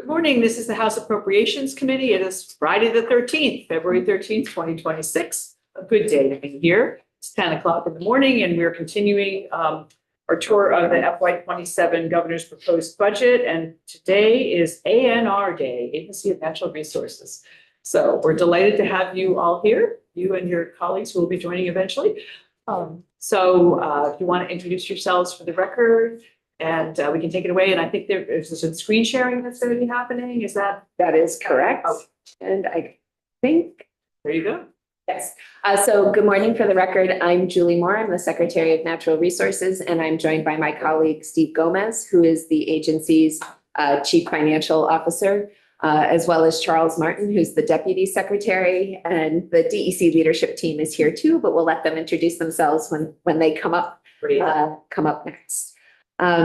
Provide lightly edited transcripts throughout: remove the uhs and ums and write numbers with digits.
Good morning. This is the House Appropriations Committee. It is Friday the 13th, February 13th, 2026. A good day to be here. It's 10 o'clock in the morning and we're continuing our tour of the FY27 Governor's Proposed Budget. And today is ANR Day, Agency of Natural Resources. So we're delighted to have you all here, you and your colleagues who will be joining eventually. If you want to introduce yourselves for the record, and we can take it away. And I think there's some screen sharing that's going to be happening. Is that? That is correct. Oh. And I think. There you go. Yes. So good morning. For the record, I'm Julie Moore. I'm the Secretary of Natural Resources, and I'm joined by my colleague, Steve Gomez, who is the agency's Chief Financial Officer, as well as Charles Martin, who's the Deputy Secretary, and the DEC leadership team is here too, but we'll let them introduce themselves when they come up next.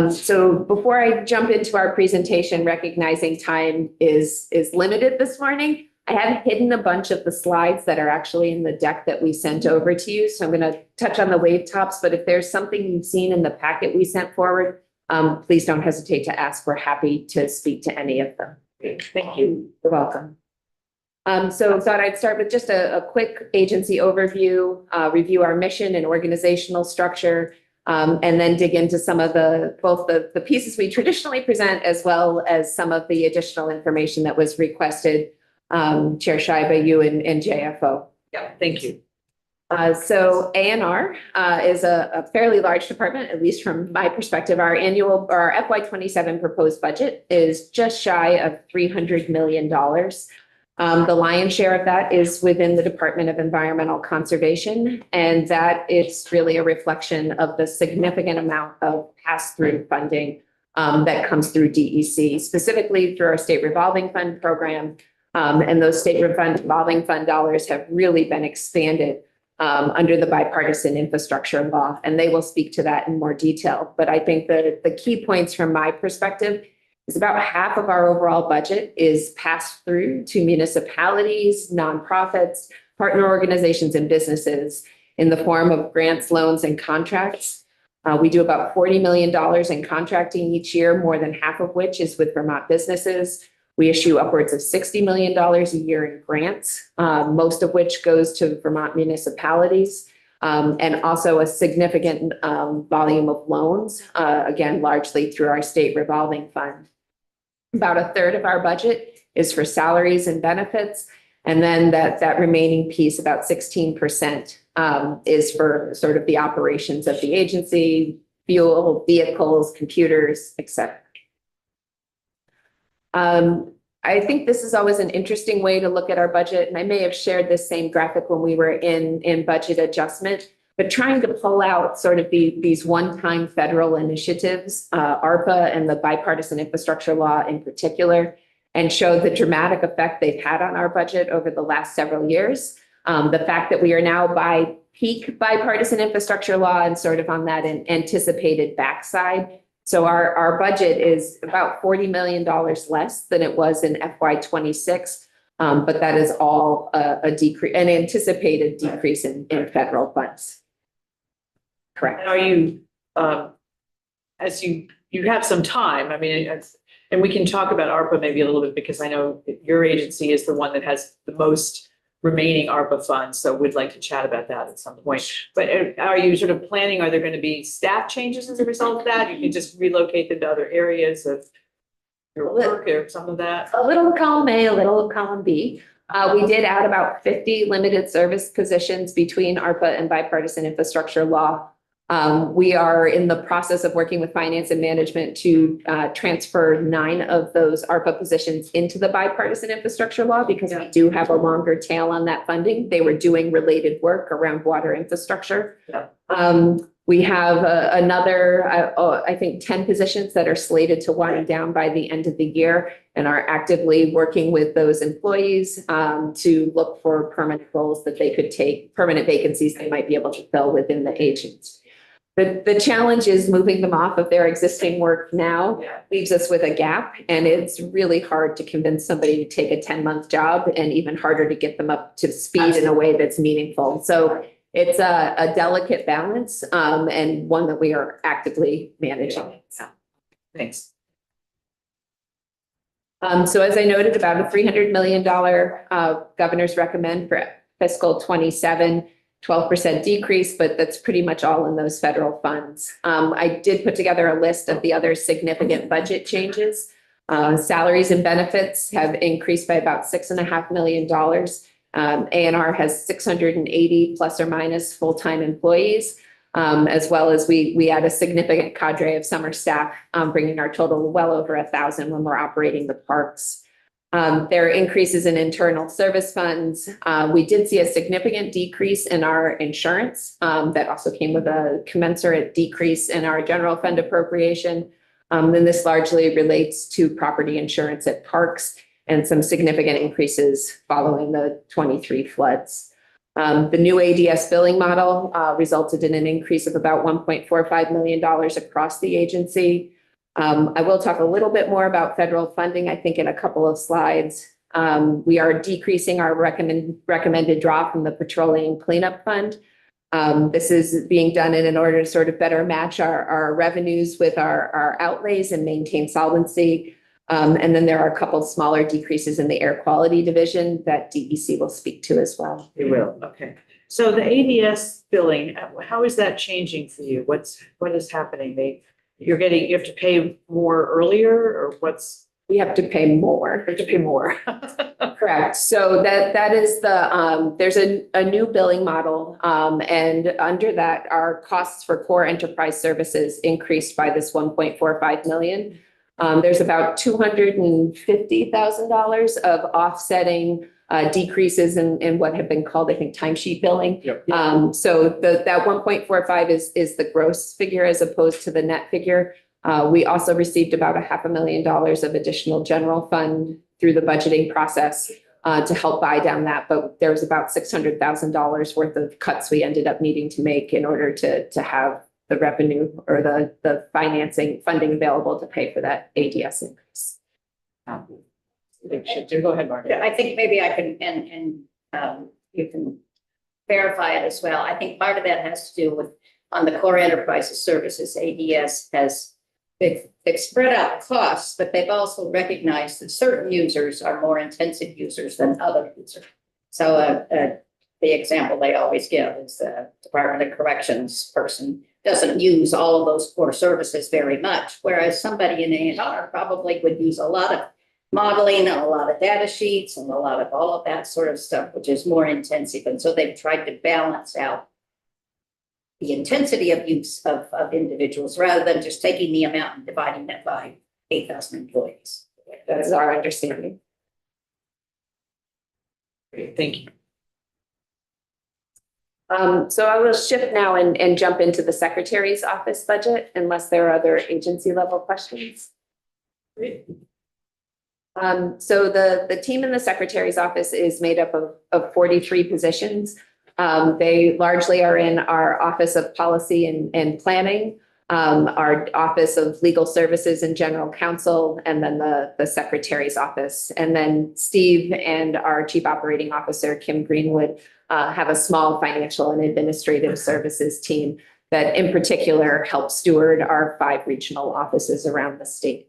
So before I jump into our presentation, recognizing time is limited this morning, I have hidden a bunch of the slides that are actually in the deck that we sent over to you. So I'm going to touch on the wave tops, but if there's something you've seen in the packet we sent forward, please don't hesitate to ask. We're happy to speak to any of them. Thank you. You're welcome. So I thought I'd start with just a quick agency overview, review our mission and organizational structure, and then dig into some of both the pieces we traditionally present, as well as some of the additional information that was requested, Chair Scheibe, you and JFO. Yeah, thank you. So ANR is a fairly large department, at least from my perspective. Our FY27 proposed budget is just shy of $300 million. The lion's share of that is within the Department of Environmental Conservation, and that is really a reflection of the significant amount of pass-through funding that comes through DEC, specifically through our state revolving fund program. And those state revolving fund dollars have really been expanded under the bipartisan infrastructure law, and they will speak to that in more detail. But I think the key points from my perspective is about half of our overall budget is passed through to municipalities, nonprofits, partner organizations, and businesses in the form of grants, loans, and contracts. We do about $40 million in contracting each year, more than half of which is with Vermont businesses. We issue upwards of $60 million a year in grants, most of which goes to Vermont municipalities, and also a significant volume of loans, again, largely through our state revolving fund. About a third of our budget is for salaries and benefits. And then that remaining piece, about 16%, is for sort of the operations of the agency, fuel, vehicles, computers, etc. I think this is always an interesting way to look at our budget. And I may have shared this same graphic when we were in budget adjustment, but trying to pull out sort of these one-time federal initiatives, ARPA and the bipartisan infrastructure law in particular, and show the dramatic effect they've had on our budget over the last several years. The fact that we are now by peak bipartisan infrastructure law and sort of on that anticipated backside. So our budget is about $40 million less than it was in FY26, but that is all an anticipated decrease in federal funds. Correct. Are you, as you have some time, I mean, and we can talk about ARPA maybe a little bit, because I know your agency is the one that has the most remaining ARPA funds. So we'd like to chat about that at some point. But are you sort of planning, are there going to be staff changes as a result of that? You can just relocate them to other areas of your work or some of that? A little column A, a little column B. We did add about 50 limited service positions between ARPA and bipartisan infrastructure law. We are in the process of working with finance and management to transfer 9 of those ARPA positions into the bipartisan infrastructure law, because we do have a longer tail on that funding. They were doing related work around water infrastructure. Yeah. We have another, I think, 10 positions that are slated to wind down by the end of the year, and are actively working with those employees to look for permanent roles that they could take, permanent vacancies they might be able to fill within the agency. The challenge is moving them off of their existing work now leaves us with a gap, and it's really hard to convince somebody to take a 10-month job, and even harder to get them up to speed in a way that's meaningful. So it's a delicate balance, and one that we are actively managing. Thanks. So as I noted, about a $300 million governor's recommend for fiscal 27, 12% decrease, but that's pretty much all in those federal funds. I did put together a list of the other significant budget changes. Salaries and benefits have increased by about $6.5 million. A&R has 680 plus or minus full-time employees, as well as we add a significant cadre of summer staff, bringing our total well over 1,000 when we're operating the parks. There are increases in internal service funds. We did see a significant decrease in our insurance. That also came with a commensurate decrease in our general fund appropriation. Then this largely relates to property insurance at parks and some significant increases following the 23 floods. The new ADS billing model resulted in an increase of about $1.45 million across the agency. I will talk a little bit more about federal funding, I think, in a couple of slides. We are decreasing our recommended draw from the Petroleum Cleanup Fund. This is being done in order to sort of better match our revenues with our outlays and maintain solvency. And then there are a couple of smaller decreases in the air quality division that DEC will speak to as well. They will, okay. So the ADS billing, how is that changing for you? What is happening? You have to pay more earlier, or We have to pay more. you have to pay more? Correct. So that is there's a new billing model. And under that, our costs for core enterprise services increased by this 1.45 million. There's about $250,000 of offsetting decreases in what have been called, I think, timesheet billing. Yep. So that 1.45 is the gross figure as opposed to the net figure. We also received about $500,000 of additional general fund through the budgeting process to help buy down that. But there was about $600,000 worth of cuts we ended up needing to make in order to have the revenue or the funding available to pay for that ADS increase. Go ahead, Mark. Yeah, I think maybe I can, and you can verify it as well. I think part of that has to do with on the core enterprises services, ADS they've spread out costs, but they've also recognized that certain users are more intensive users than other users. So the example they always give is the Department of Corrections person doesn't use all of those core services very much, whereas somebody in A&R probably would use a lot of modeling and a lot of data sheets and a lot of all of that sort of stuff, which is more intensive. And so they've tried to balance out the intensity of use of individuals rather than just taking the amount and dividing that by 8,000 employees. That is our understanding. Great, thank you. So I will shift now and jump into the Secretary's office budget unless there are other agency level questions. Great. So the team in the Secretary's office is made up of 43 positions. They largely are in our Office of Policy and Planning, our Office of Legal Services and General Counsel, and then the Secretary's office. And then Steve and our Chief Operating Officer, Kim Greenwood, have a small financial and administrative services team that in particular helps steward our 5 regional offices around the state.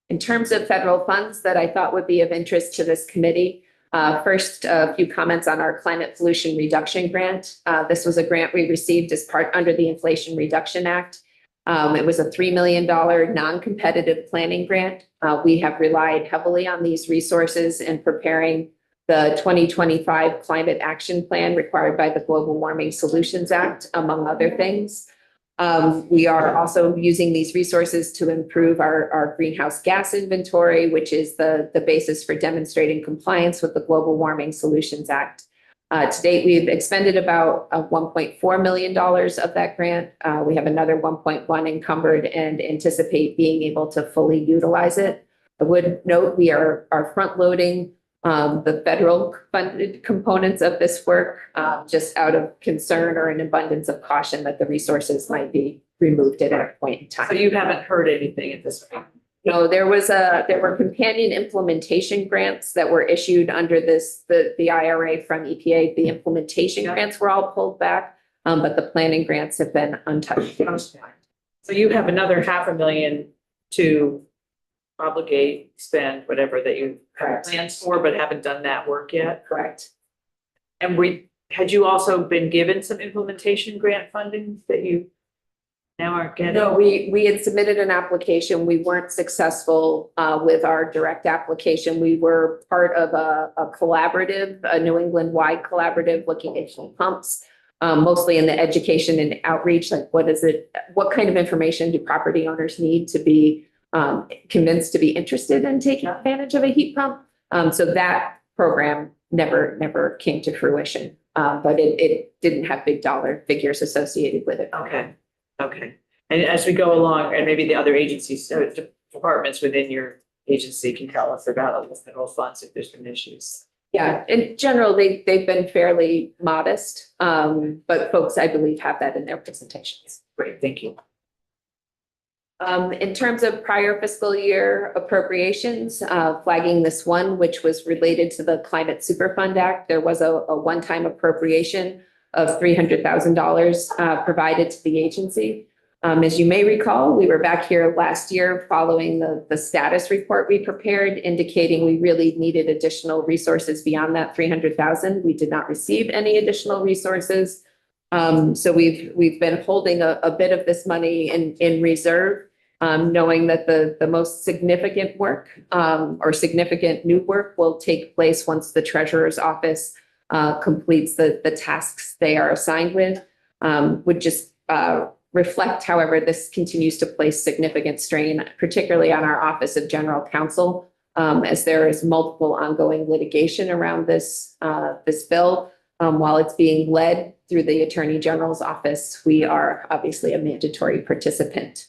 In terms of federal funds that I thought would be of interest to this committee, first, a few comments on our climate pollution reduction grant. This was a grant we received as part under the Inflation Reduction Act. It was a $3 million non-competitive planning grant. We have relied heavily on these resources in preparing the 2025 climate action plan required by the Global Warming Solutions Act, among other things. We are also using these resources to improve our greenhouse gas inventory, which is the basis for demonstrating compliance with the Global Warming Solutions Act. To date, we've expended about $1.4 million of that grant. We have another 1.1 encumbered and anticipate being able to fully utilize it. I would note we are front loading the federal funded components of this work, just out of concern or an abundance of caution that the resources might be removed at a point in time. So you haven't heard anything at this point? No, there were companion implementation grants that were issued under the IRA from EPA. The implementation grants were all pulled back, but the planning grants have been untouched. So you have another $500,000 to obligate, spend, whatever that you have Correct. plans for, but haven't done that work yet. Correct. And had you also been given some implementation grant funding that you now aren't getting? No, we had submitted an application. We weren't successful with our direct application. We were part of a collaborative, a New England-wide collaborative looking at heat pumps, mostly in the education and outreach, like what kind of information do property owners need to be convinced to be interested in taking advantage of a heat pump? So that program never came to fruition, but it didn't have big dollar figures associated with it. Okay, okay. And as we go along, and maybe the other agencies, departments within your agency can tell us about the federal funds if there's been issues. Yeah, in general, they've been fairly modest, but folks, I believe, have that in their presentations. Great, thank you. In terms of prior fiscal year appropriations, flagging this one, which was related to the Climate Superfund Act, there was a one-time appropriation of $300,000 provided to the agency. As you may recall, we were back here last year following the status report we prepared, indicating we really needed additional resources beyond that 300,000. We did not receive any additional resources. So we've been holding a bit of this money in reserve, knowing that the most significant work or significant new work will take place once the treasurer's office completes the tasks they are assigned with. Would just reflect, however, this continues to place significant strain, particularly on our Office of General Counsel, as there is multiple ongoing litigation around this bill. While it's being led through the Attorney General's office, we are obviously a mandatory participant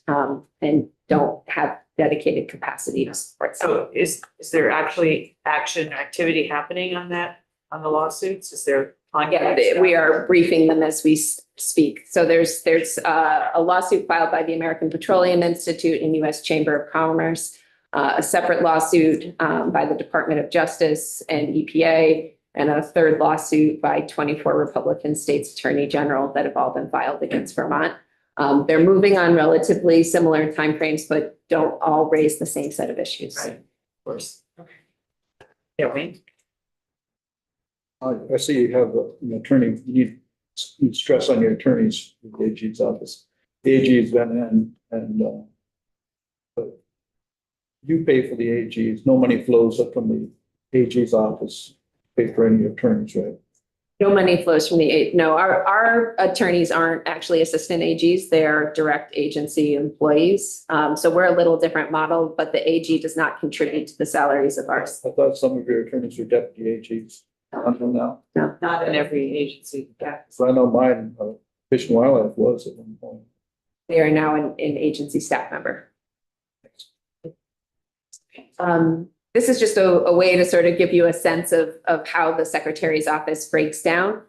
and don't have dedicated capacity to support. So is there actually activity happening on the lawsuits? Is there? Yeah, we are briefing them as we speak. So there's a lawsuit filed by the American Petroleum Institute and U.S. Chamber of Commerce, a separate lawsuit by the Department of Justice and EPA, and a third lawsuit by 24 Republican states attorney general that have all been filed against Vermont. They're moving on relatively similar timeframes, but don't all raise the same set of issues. Right, of course. Okay. Yeah, Wayne? I see you have an attorney, you need stress on your attorneys in the AG's office. The AG's been in and but you pay for the AG's, no money flows up from the AG's office, pay for any attorneys, right? No money flows from no, our attorneys aren't actually assistant AGs, they're direct agency employees. So we're a little different model, but the AG does not contribute to the salaries of ours. I thought some of your attorneys were deputy AG's. Until now. No. Not in every agency. Yeah. So I know mine, Fish and Wildlife was at one point. They are now an agency staff member. This is just a way to sort of give you a sense of how the secretary's office breaks down.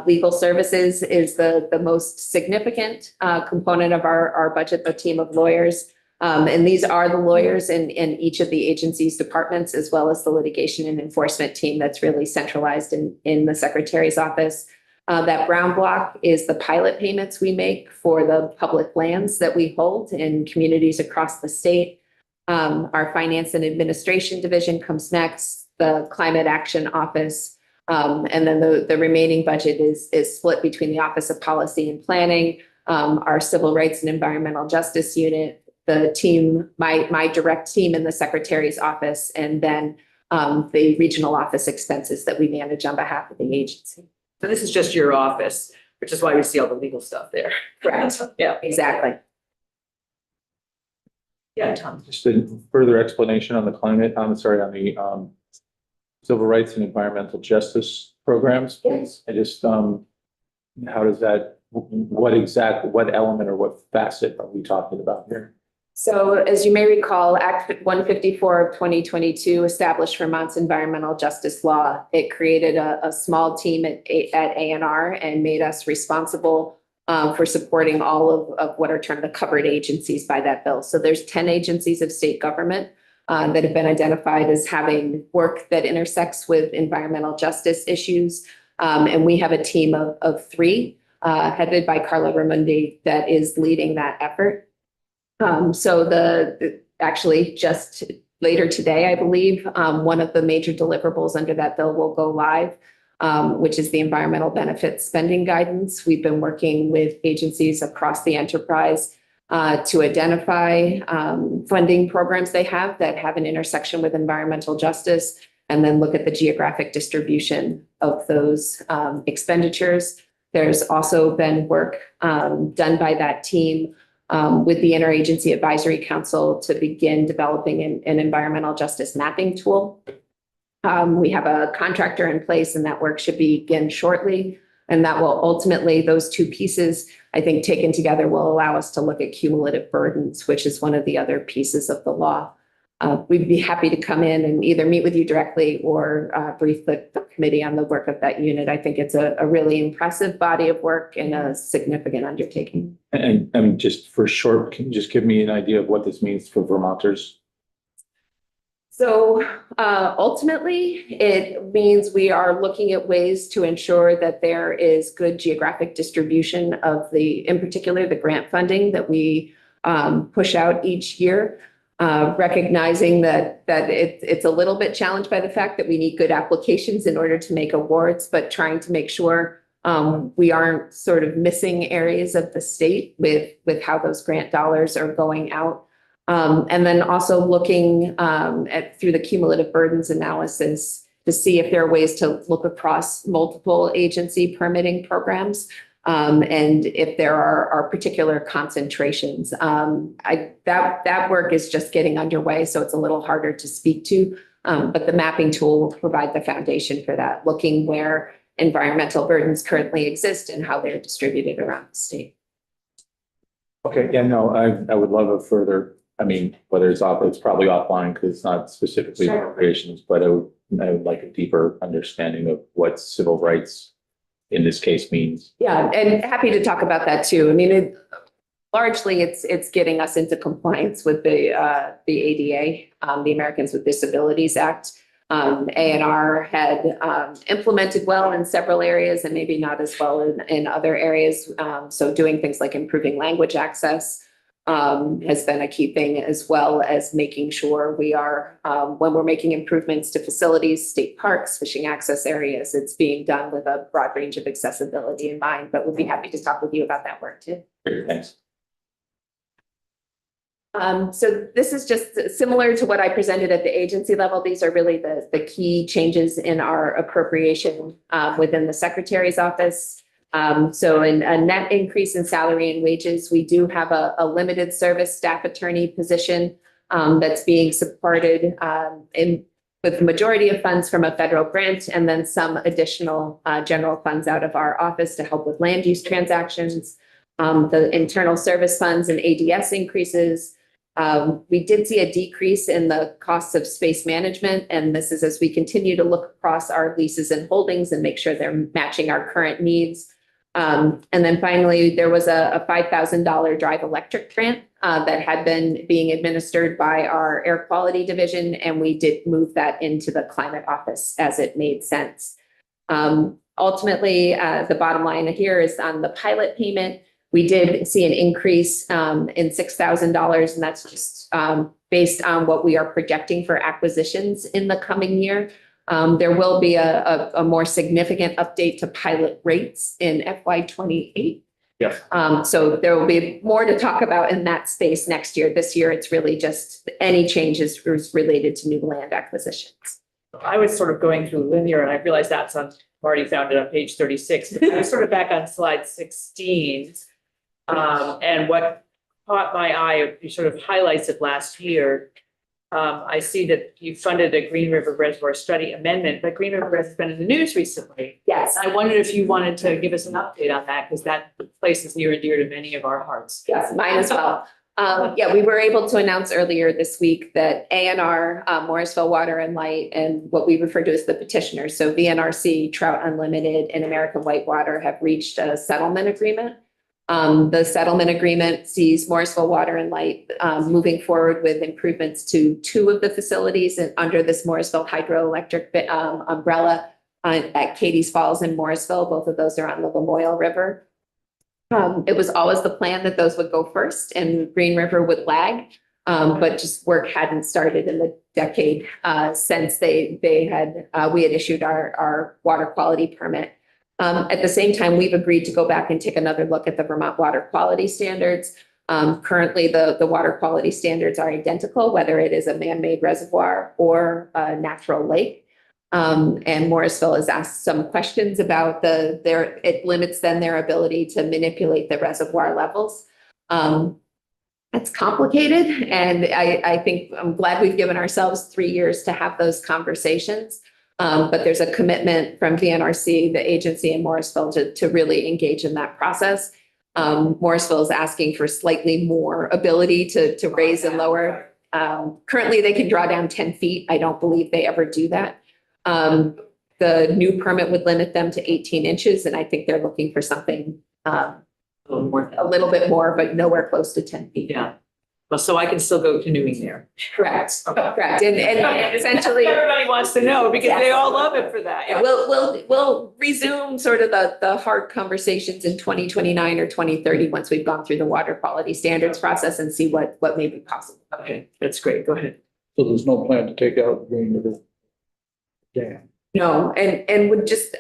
Legal services is the most significant component of our budget, the team of lawyers. And these are the lawyers in each of the agency's departments, as well as the litigation and enforcement team that's really centralized in the secretary's office. That brown block is the pilot payments we make for the public lands that we hold in communities across the state. Our finance and administration division comes next, the climate action office. And then the remaining budget is split between the Office of Policy and Planning, our Civil Rights and Environmental Justice Unit, the team, my direct team in the secretary's office, and then the regional office expenses that we manage on behalf of the agency. So this is just your office, which is why we see all the legal stuff there. Correct. Yeah. Exactly. Yeah, Tom. Just a further explanation on the climate, on the civil rights and environmental justice programs. Yes. I just, how does that, what element or what facet are we talking about here? So as you may recall, Act 154 of 2022 established Vermont's environmental justice law. It created a small team at A&R and made us responsible for supporting all of what are termed the covered agencies by that bill. So there's 10 agencies of state government that have been identified as having work that intersects with environmental justice issues. And we have a team of 3 headed by Carla Ramundi that is leading that effort. So actually just later today, I believe, one of the major deliverables under that bill will go live, which is the environmental benefits spending guidance. We've been working with agencies across the enterprise to identify funding programs they have that have an intersection with environmental justice, and then look at the geographic distribution of those expenditures. There's also been work done by that team with the Interagency Advisory Council to begin developing an environmental justice mapping tool. We have a contractor in place, and that work should begin shortly. And that will ultimately, those two pieces, I think, taken together, will allow us to look at cumulative burdens, which is one of the other pieces of the law. We'd be happy to come in and either meet with you directly or brief the committee on the work of that unit. I think it's a really impressive body of work and a significant undertaking. And just for short, can you just give me an idea of what this means for Vermonters? So ultimately, it means we are looking at ways to ensure that there is good geographic distribution of in particular, the grant funding that we push out each year. Recognizing that it's a little bit challenged by the fact that we need good applications in order to make awards, but trying to make sure we aren't sort of missing areas of the state with how those grant dollars are going out. And then also looking through the cumulative burdens analysis to see if there are ways to look across multiple agency permitting programs. And if there are particular concentrations, that work is just getting underway, so it's a little harder to speak to. But the mapping tool will provide the foundation for that, looking where environmental burdens currently exist and how they're distributed around the state. Okay, yeah, no, I would love a further, I mean, whether it's probably offline because it's not specifically Sure. appropriations, but I would like a deeper understanding of what civil rights in this case means. Yeah, and happy to talk about that too. I mean, largely it's getting us into compliance with the ADA, the Americans with Disabilities Act. A&R had implemented well in several areas and maybe not as well in other areas. So doing things like improving language access has been a key thing, as well as making sure we are, when we're making improvements to facilities, state parks, fishing access areas, it's being done with a broad range of accessibility in mind, but we'll be happy to talk with you about that work too. Great, thanks. So this is just similar to what I presented at the agency level. These are really the key changes in our appropriation within the Secretary's office. So a net increase in salary and wages. We do have a limited service staff attorney position that's being supported with the majority of funds from a federal grant, and then some additional general funds out of our office to help with land use transactions. The internal service funds and ADS increases. We did see a decrease in the costs of space management, and this is as we continue to look across our leases and holdings and make sure they're matching our current needs. And then finally, there was a $5,000 Drive Electric grant that had been being administered by our air quality division, and we did move that into the climate office as it made sense. Ultimately, the bottom line here is on the pilot payment. We did see an increase in $6,000, and that's just based on what we are projecting for acquisitions in the coming year. There will be a more significant update to pilot rates in FY28. Yes. So there will be more to talk about in that space next year. This year, it's really just any changes related to new land acquisitions. I was sort of going through linear, and I realized that's I've already found it on page 36. I was sort of back on slide 16. And what caught my eye, you sort of highlights it last year. I see that you funded a Green River Reservoir Study amendment, but Green River has been in the news recently. Yes. I wondered if you wanted to give us an update on that, because that place is near and dear to many of our hearts. Yes, mine as well. Yeah, we were able to announce earlier this week that A&R, Morrisville Water and Light, and what we refer to as the petitioners, so VNRC, Trout Unlimited, and American Whitewater, have reached a settlement agreement. The settlement agreement sees Morrisville Water and Light moving forward with improvements to 2 of the facilities and under this Morrisville hydroelectric umbrella at Katie's Falls and Morrisville. Both of those are on the Lamoille River. It was always the plan that those would go first and Green River would lag. but just work hadn't started in the decade since we had issued our water quality permit. At the same time, we've agreed to go back and take another look at the Vermont water quality standards. Currently, the water quality standards are identical, whether it is a man-made reservoir or a natural lake. And Morrisville has asked some questions about it limits then their ability to manipulate the reservoir levels. That's complicated, and I think I'm glad we've given ourselves 3 years to have those conversations. But there's a commitment from VNRC, the agency in Morrisville, to really engage in that process. Morrisville is asking for slightly more ability to raise and lower. Currently, they can draw down 10 feet. I don't believe they ever do that. The new permit would limit them to 18 inches, and I think they're looking for something a little bit more, but nowhere close to 10 feet. Yeah. Well, so I can still go canoeing there. Correct, correct. And essentially, Everybody wants to know because they all love it for that. yeah, we'll resume sort of the hard conversations in 2029 or 2030 once we've gone through the water quality standards process and see what may be possible. Okay, that's great. Go ahead. So there's no plan to take out Green River Dam. No, and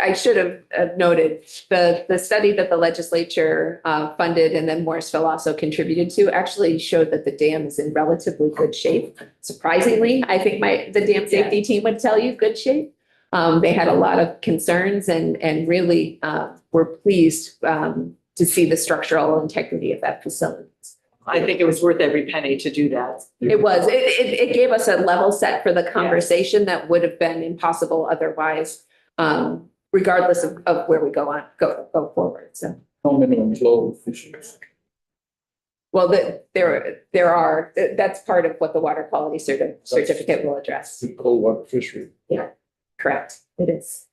I should have noted the study that the legislature funded and then Morrisville also contributed to actually showed that the dam is in relatively good shape. Surprisingly, I think the dam safety team would tell you good shape. They had a lot of concerns and really were pleased to see the structural integrity of that facility. I think it was worth every penny to do that. It was. It gave us a level set for the conversation that would have been impossible otherwise, regardless of where we go forward. So, No minimum flow of fisheries. well, there are. That's part of what the water quality certificate will address. The cold water fishery. Correct. It is.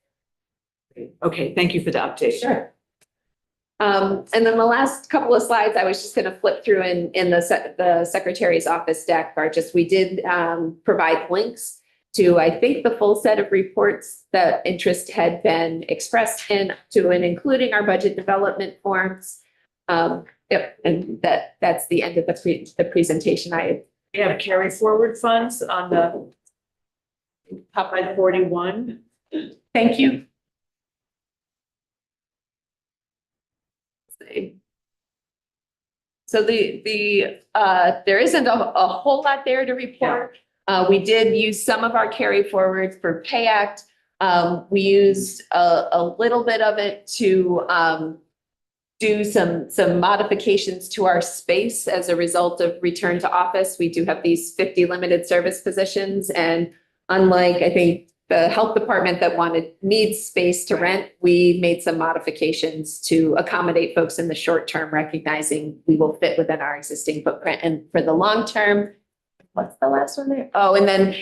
Okay, thank you for the update. Sure. And then the last couple of slides, I was just going to flip through in the secretary's office deck we did provide links to, I think, the full set of reports that interest had been expressed and including our budget development forms. Yep, and that's the end of the presentation. We have carry forward funds on the top line 41. Thank you. So there isn't a whole lot there to report. We did use some of our carry forwards for Pay Act. We used a little bit of it to do some modifications to our space as a result of return to office. We do have these 50 limited service positions, and unlike, I think, the health department that needs space to rent, we made some modifications to accommodate folks in the short term, recognizing we will fit within our existing footprint. And for the long term, what's the last one there? Oh, and then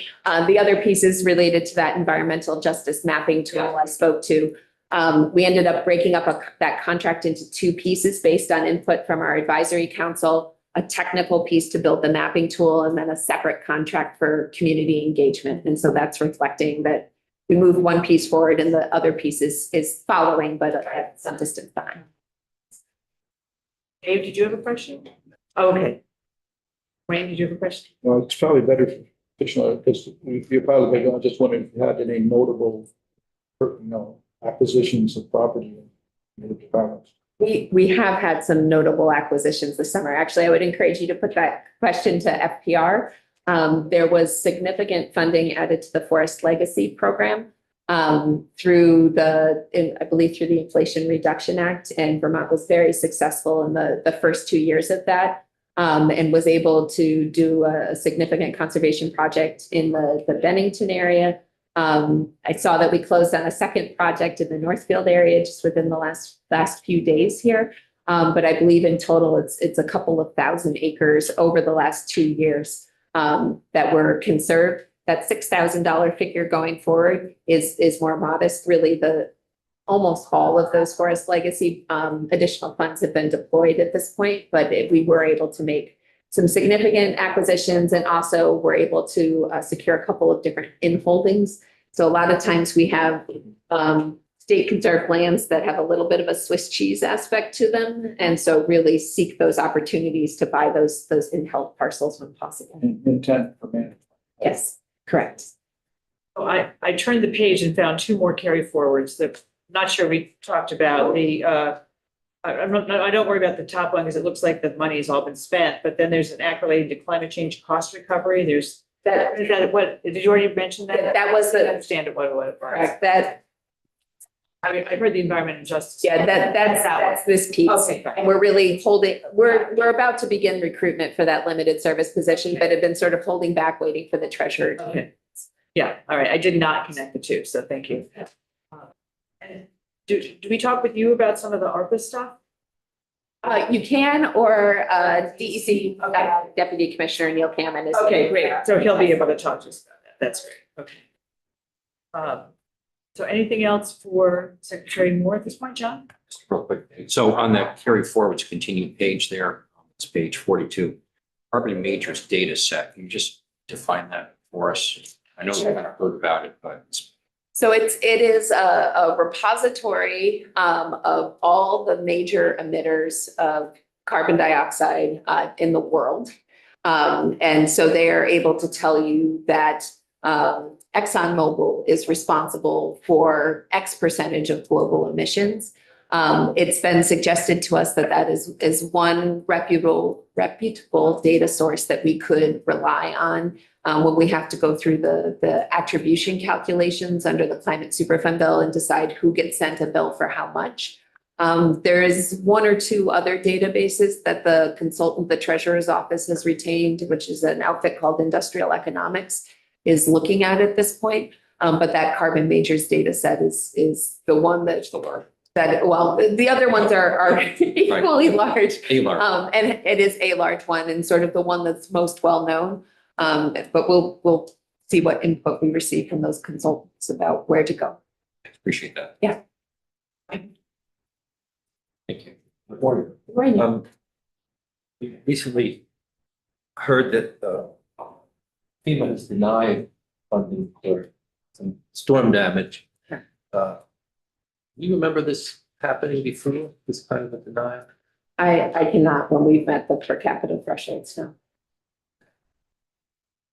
the other pieces related to that environmental justice mapping tool I spoke to. We ended up breaking up that contract into 2 pieces based on input from our advisory council, a technical piece to build the mapping tool, and then a separate contract for community engagement. And so that's reflecting that we moved one piece forward and the other piece is following, but at some distance behind. Dave, did you have a question? Oh, okay. Wayne, did you have a question? Well, it's probably better for additional, because you're probably going, just wondering if you had any notable, acquisitions of property in the departments. We have had some notable acquisitions this summer. Actually, I would encourage you to put that question to FPR. There was significant funding added to the Forest Legacy Program through I believe through the Inflation Reduction Act, and Vermont was very successful in the first 2 years of that, and was able to do a significant conservation project in the Bennington area. I saw that we closed on a second project in the Northfield area just within the last few days here. But I believe in total, it's a couple of thousand acres over the last 2 years that were conserved. That $6,000 figure going forward is more modest. Really, almost all of those Forest Legacy additional funds have been deployed at this point, but we were able to make some significant acquisitions, and also we're able to secure a couple of different inholdings. So a lot of times we have state conserved lands that have a little bit of a Swiss cheese aspect to them. And so really seek those opportunities to buy those in-held parcels when possible. Intent for management. Yes, correct. Oh, I turned the page and found two more carry forwards that, not sure we talked about the, I don't worry about the top one because it looks like the money has all been spent, but then there's an act related to climate change cost recovery. There's, That, is that what, did you already mention that? that was I didn't the, understand it, what it was. correct, that, I mean, I heard the environment and justice. yeah, that's this piece. Okay, right. And we're really holding, we're about to begin recruitment for that limited service position, but have been sort of holding back, waiting for the treasurer. Okay. Yeah, all right. I did not connect the two, so thank you. And do we talk with you about some of the ARPA stuff? You can, or DEC Deputy Commissioner Neil Cameron is. Okay, great. So he'll be able to talk to us about that. That's great. Okay. So anything else for Secretary Moore at this point, John? Just real quick. So on that carry forwards continued page there, it's page 42. Carbon majors data set. Can you just define that for us? I know we've kind of heard about it, but So it is a repository of all the major emitters of carbon dioxide in the world. And so they are able to tell you that ExxonMobil is responsible for X percentage of global emissions. It's been suggested to us that that is one reputable data source that we could rely on when we have to go through the attribution calculations under the Climate Superfund bill and decide who gets sent a bill for how much. There is one or two other databases that the consultant, the treasurer's office has retained, which is an outfit called Industrial Economics, is looking at this point. But that carbon majors data set is the one that's the work. That, well, the other ones are equally large. And it is a large one and sort of the one that's most well known. But we'll see what input we receive from those consultants about where to go. appreciate that. Yeah. Thank you. Right. We recently heard that FEMA has denied funding for some storm damage. You remember this happening before, this kind of a denial? I cannot when we've met the per capita thresholds now.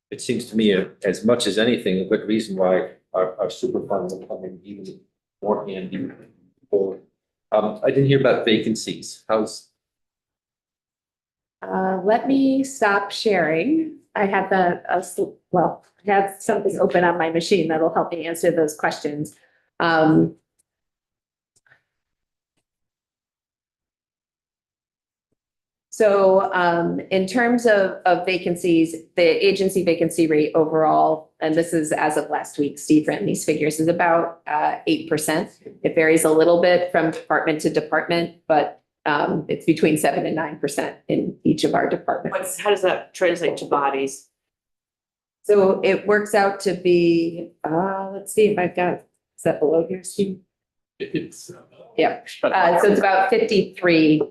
It seems to me, as much as anything, a good reason why our super funds are coming even more handy forward. I didn't hear about vacancies. Let me stop sharing. I have I have something open on my machine that'll help me answer those questions. So in terms of vacancies, the agency vacancy rate overall, and this is as of last week, Steve ran these figures, is about 8%. It varies a little bit from department to department, but it's between 7 and 9% in each of our departments. How does that translate to bodies? So it works out to be, let's see if I've got, is that below here, Steve? It's. Yeah, so it's about 53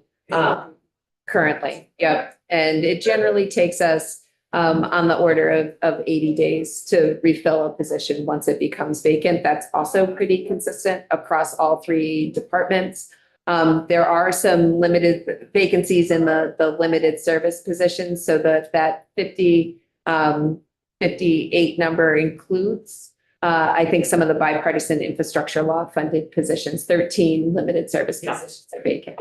currently, yep. And it generally takes us on the order of 80 days to refill a position once it becomes vacant. That's also pretty consistent across all three departments. There are some limited vacancies in the limited service positions, so that 58 number includes, I think, some of the bipartisan infrastructure law funded positions. 13 limited service positions are vacant.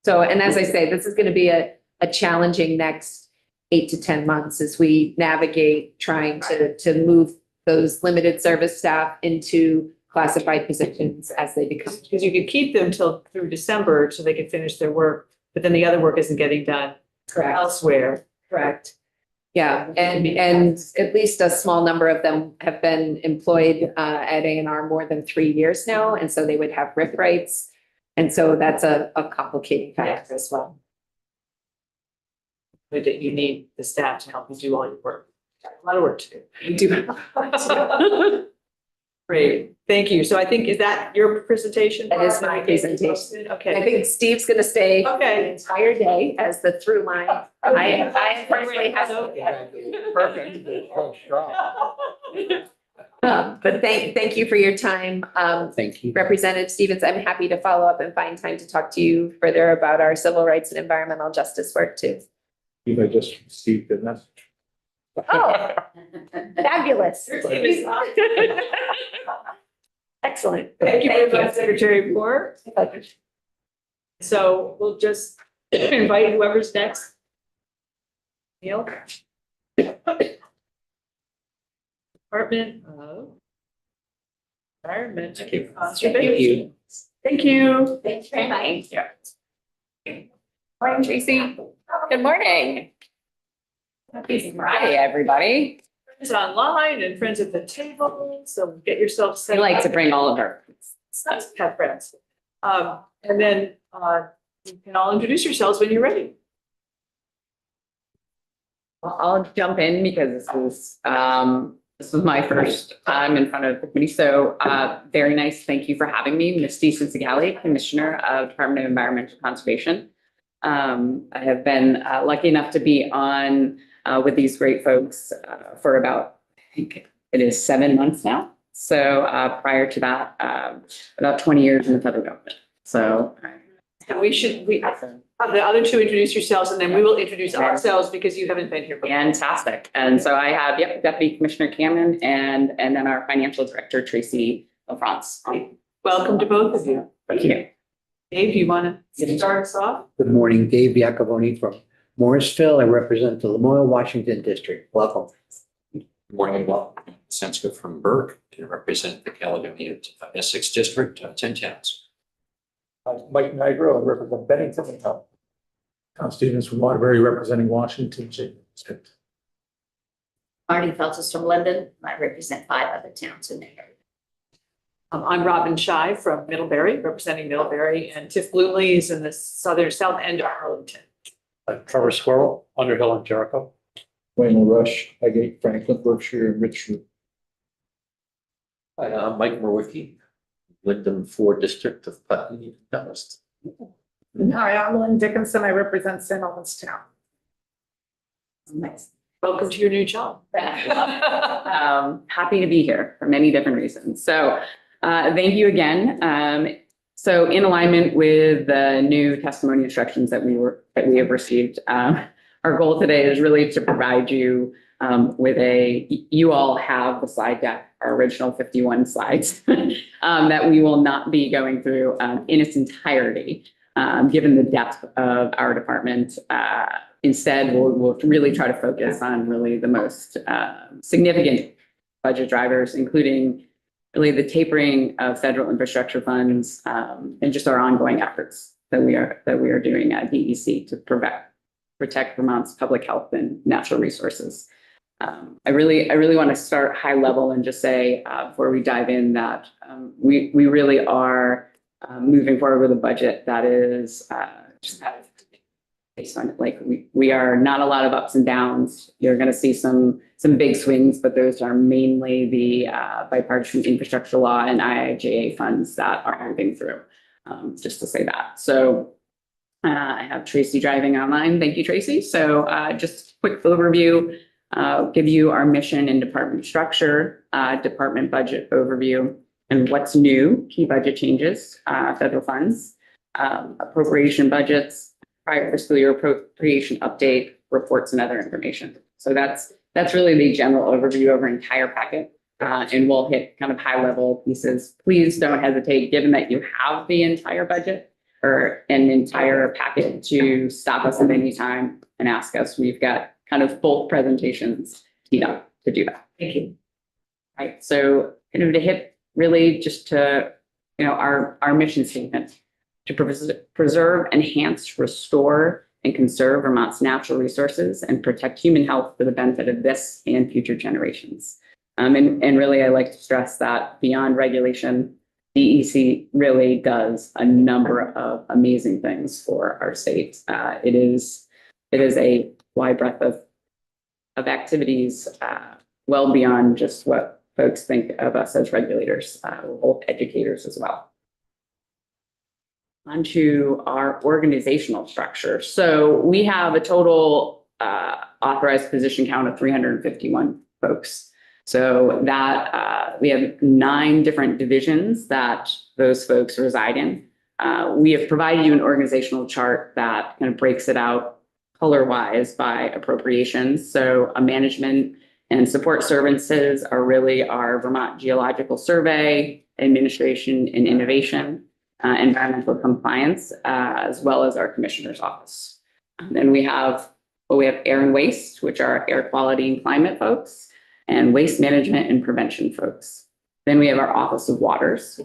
So, and as I say, this is going to be a challenging next 8 to 10 months as we navigate trying to move those limited service staff into classified positions as they become. Because you could keep them through December so they can finish their work, but then the other work isn't getting done elsewhere. Correct. Yeah, and at least a small number of them have been employed at A&R more than 3 years now, and so they would have RIF rights. And so that's a complicating factor as well. That you need the staff to help you do all your work. A lot of work to do. We do. Great, thank you. So I think, is that your presentation? That is my presentation. I Okay. think Steve's going to stay the Okay. entire day as the through line. I unfortunately have. Perfect. But thank you for your time. Thank you. Representative Stevens, I'm happy to follow up and find time to talk to you further about our civil rights and environmental justice work too. You may just received a message. Oh, fabulous. Excellent. Thank you very much, Secretary Moore. So we'll just invite whoever's next. Neil. Department of Environment and Conservation. Thank you. Thanks very much. Morning, Tracy. Good morning. Happy Friday, everybody. Friends online and friends at the table, so get yourself set. We like to bring all of our. It's nice to have friends. And then, you can all introduce yourselves when you're ready. Well, I'll jump in because this was my first time in front of the committee. So very nice. Thank you for having me, Misty Cincigali, Commissioner of Department of Environmental Conservation. I have been lucky enough to be on with these great folks for about, I think it is 7 months now. So prior to that, about 20 years in the federal government. So. And we have the other two introduce yourselves and then we will introduce ourselves because you haven't been here before. Fantastic. And so I have, Deputy Commissioner Cameron and then our Financial Director, Tracy LaFrance. Welcome to both of you. Thank you. Dave, you want to start us off? Good morning, Dave Iacovoni from Morrisville. I represent the Lamoille, Washington District. Welcome. Good morning, well, Senska from Burke to represent the Caledonia Essex District, 10 towns. Mike Nigro, I represent Bennington and Tom. Tom Stevens from Waterbury, representing Washington State. Marty Feltus from London. I represent 5 other towns in the area. I'm Robin Shy from Middlebury, representing Middlebury, and Tiff Bloomley is in the south end of Arlington. Trevor Squirrel, Underhill and Jericho. Wayne LaRush, Highgate, Franklin, Berkshire, and Richmond. Hi, I'm Mike Morwicki, Wyndham 4 District of Putney, Dallas. Hi, I'm Lynn Dickinson. I represent St. Albans Town. Nice. Welcome to your new job. Happy to be here for many different reasons. So thank you again. So in alignment with the new testimony instructions that we have received, our goal today is really to provide you with you all have the slide deck, our original 51 slides that we will not be going through in its entirety, given the depth of our department. Instead, we'll really try to focus on really the most significant budget drivers, including really the tapering of federal infrastructure funds and just our ongoing efforts that we are doing at DEC to protect Vermont's public health and natural resources. I really want to start high level and just say before we dive in that we really are moving forward with a budget that is just kind of based on it. Like we are not a lot of ups and downs. You're going to see some big swings, but those are mainly the bipartisan infrastructure law and IIJA funds that are moving through. Just to say that. So I have Tracy driving online. Thank you, Tracy. So just quick overview. Give you our mission and department structure, department budget overview, and what's new, key budget changes, federal funds, appropriation budgets, prior fiscal year appropriation update, reports, and other information. So that's really the general overview of our entire packet. And we'll hit kind of high level pieces. Please don't hesitate, given that you have the entire budget or an entire packet, to stop us at any time and ask us. We've got kind of full presentations teed up to do that. Thank you. Right. So kind of to hit really just to, our mission statement to preserve, enhance, restore, and conserve Vermont's natural resources and protect human health for the benefit of this and future generations. And really, I like to stress that beyond regulation, DEC really does a number of amazing things for our state. It is a wide breadth of activities, well beyond just what folks think of us as regulators, we're both educators as well. Onto our organizational structure. So we have a total authorized position count of 351 folks. So that we have 9 different divisions that those folks reside in. We have provided you an organizational chart that kind of breaks it out color-wise by appropriations. So a management and support services are really our Vermont Geological Survey, administration and innovation, environmental compliance, as well as our commissioner's office. Then we have air and waste, which are air quality and climate folks, and waste management and prevention folks. Then we have our Office of Waters,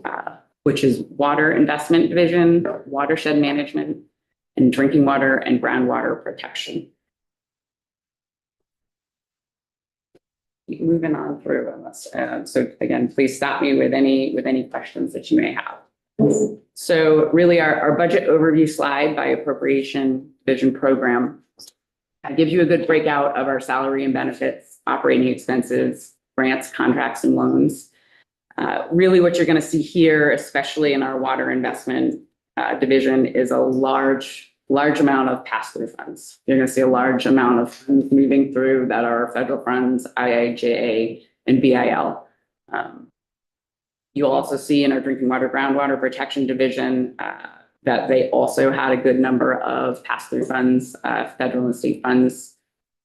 which is Water Investment Division, Watershed Management, and Drinking Water and Groundwater Protection. Moving on through unless, so again, please stop me with any questions that you may have. So really our budget overview slide by appropriation division program gives you a good breakout of our salary and benefits, operating expenses, grants, contracts, and loans. Really what you're going to see here, especially in our water investment division, is a large amount of pass-through funds. You're going to see a large amount of funds moving through that are federal funds, IIJA, and BIL. You'll also see in our drinking water, groundwater protection division that they also had a good number of pass-through funds, federal and state funds.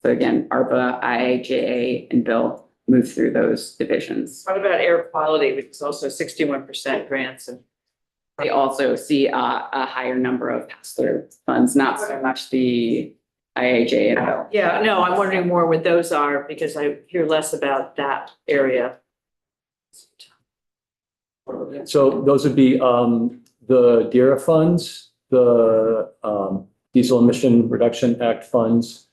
So again, ARPA, IIJA, and BIL move through those divisions. What about air quality, which is also 61% grants? And They also see a higher number of pass-through funds, not so much the IIJA and BIL. yeah, no, I'm wondering more what those are because I hear less about that area. So those would be the DERA funds, the Diesel Emission Reduction Act funds,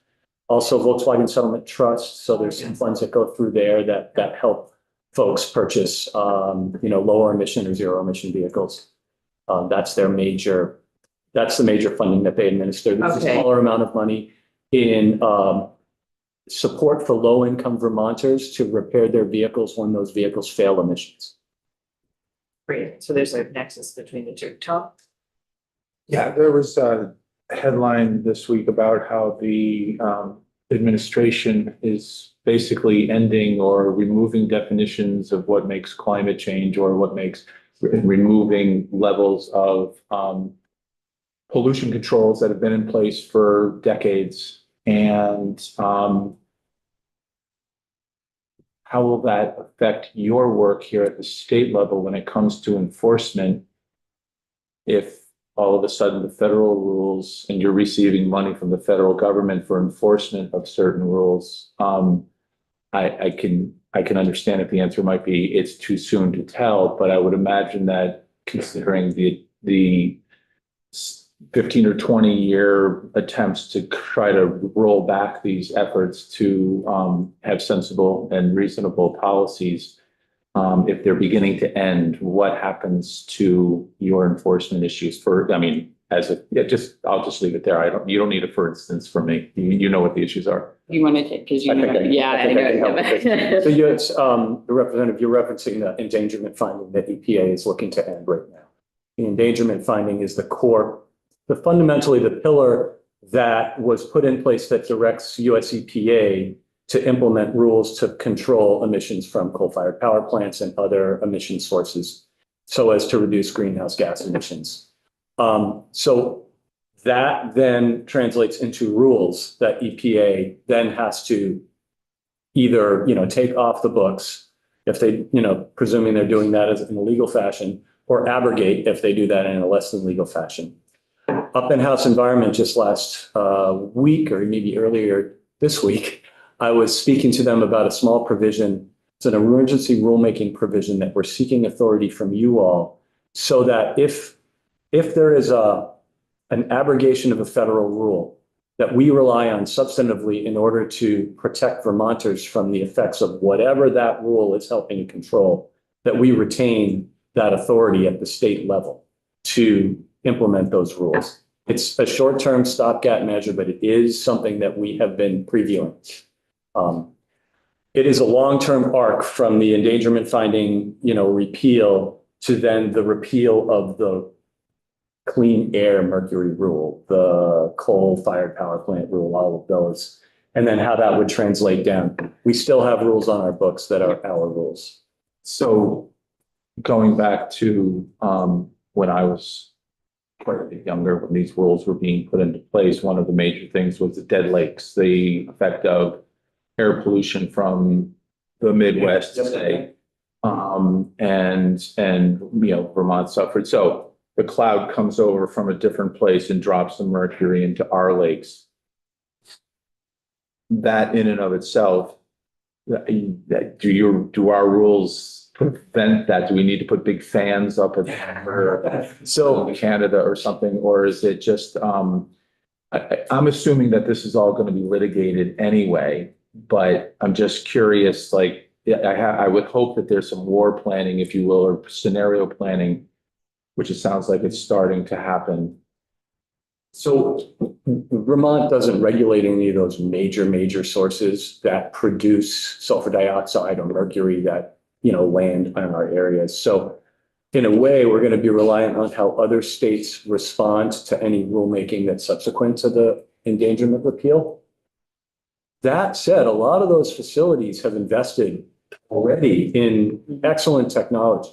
also Volkswagen Settlement Trust. So there's some funds that go through there that help folks purchase lower emission or zero emission vehicles. That's the major funding that they administer. There's a Okay. smaller amount of money in support for low income Vermonters to repair their vehicles when those vehicles fail emissions. Great. So there's a nexus between the two. Tom? Yeah, there was a headline this week about how the administration is basically ending or removing definitions of what makes climate change or what makes removing levels of pollution controls that have been in place for decades. And how will that affect your work here at the state level when it comes to enforcement? If all of a sudden the federal rules and you're receiving money from the federal government for enforcement of certain rules, I can understand if the answer might be it's too soon to tell, but I would imagine that considering the 15 or 20-year attempts to try to roll back these efforts to have sensible and reasonable policies, if they're beginning to end, what happens to your enforcement issues? I'll just leave it there. You don't need a for instance from me. You know what the issues are. You want to take, because you know, So yes, the representative, you're referencing the endangerment finding that EPA is looking to end right now. The endangerment finding is fundamentally the pillar that was put in place that directs US EPA to implement rules to control emissions from coal-fired power plants and other emission sources so as to reduce greenhouse gas emissions. So that then translates into rules that EPA then has to either, take off the books if they, presuming they're doing that in a legal fashion, or abrogate if they do that in a less than legal fashion. Up in House Environment just last week, or maybe earlier this week, I was speaking to them about a small provision. It's an emergency rulemaking provision that we're seeking authority from you all so that if there is an abrogation of a federal rule that we rely on substantively in order to protect Vermonters from the effects of whatever that rule is helping to control, that we retain that authority at the state level to implement those rules. It's a short-term stopgap measure, but it is something that we have been previewing. It is a long-term arc from the endangerment finding, repeal to then the repeal of the clean air mercury rule, the coal-fired power plant rule, all of those. and then how that would translate down. We still have rules on our books that are our rules. So going back to when I was quite a bit younger, when these rules were being put into place, one of the major things was the dead lakes, the effect of air pollution from the Midwest, say. And Vermont suffered. So the cloud comes over from a different place and drops the mercury into our lakes. That in and of itself, do our rules prevent that? Do we need to put big fans up at Canada or something? Or is it just, I'm assuming that this is all going to be litigated anyway, but I'm just curious, like, I would hope that there's some war planning, if you will, or scenario planning, which it sounds like it's starting to happen. So Vermont doesn't regulate any of those major sources that produce sulfur dioxide or mercury that, land on our areas. So in a way, we're going to be reliant on how other states respond to any rulemaking that's subsequent to the endangerment repeal. That said, a lot of those facilities have invested already in excellent technology,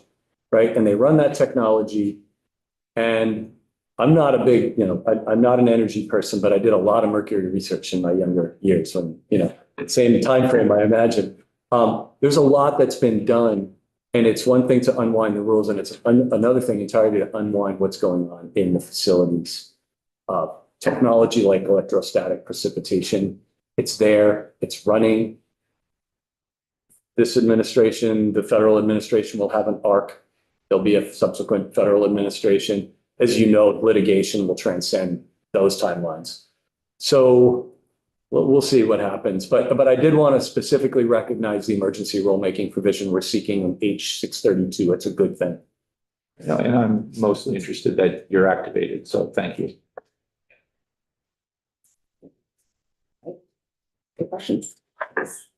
right? And they run that technology. And I'm not a big, I'm not an energy person, but I did a lot of mercury research in my younger years when, same time frame, I imagine. There's a lot that's been done, and it's one thing to unwind the rules, and it's another thing entirely to unwind what's going on in the facilities. Technology like electrostatic precipitation, it's there, it's running. This administration, the federal administration, will have an arc. There'll be a subsequent federal administration. As you know, litigation will transcend those timelines. So we'll see what happens. But I did want to specifically recognize the emergency rulemaking provision we're seeking in H632. It's a good thing. And I'm mostly interested that you're activated. So thank you. Good questions.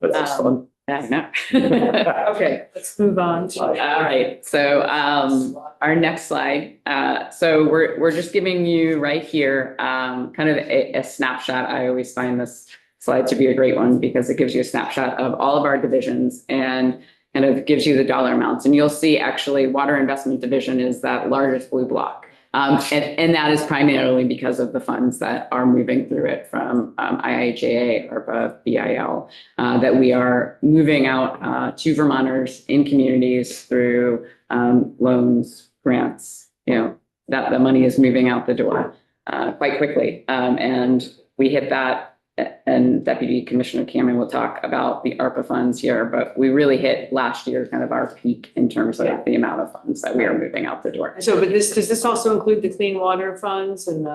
But that's fun. I know. Okay, let's move on to. All right, so our next slide. So we're just giving you right here kind of a snapshot. I always find this slide to be a great one because it gives you a snapshot of all of our divisions and kind of gives you the dollar amounts. And you'll see actually Water Investment Division is that largest blue block. And that is primarily because of the funds that are moving through it from IIJA, ARPA, BIL, that we are moving out to Vermonters in communities through loans, grants, that the money is moving out the door quite quickly. And we hit that, and Deputy Commissioner Cameron will talk about the ARPA funds here, but we really hit last year kind of our peak in terms of the amount of funds that we are moving out the door. So, but does this also include the clean water funds and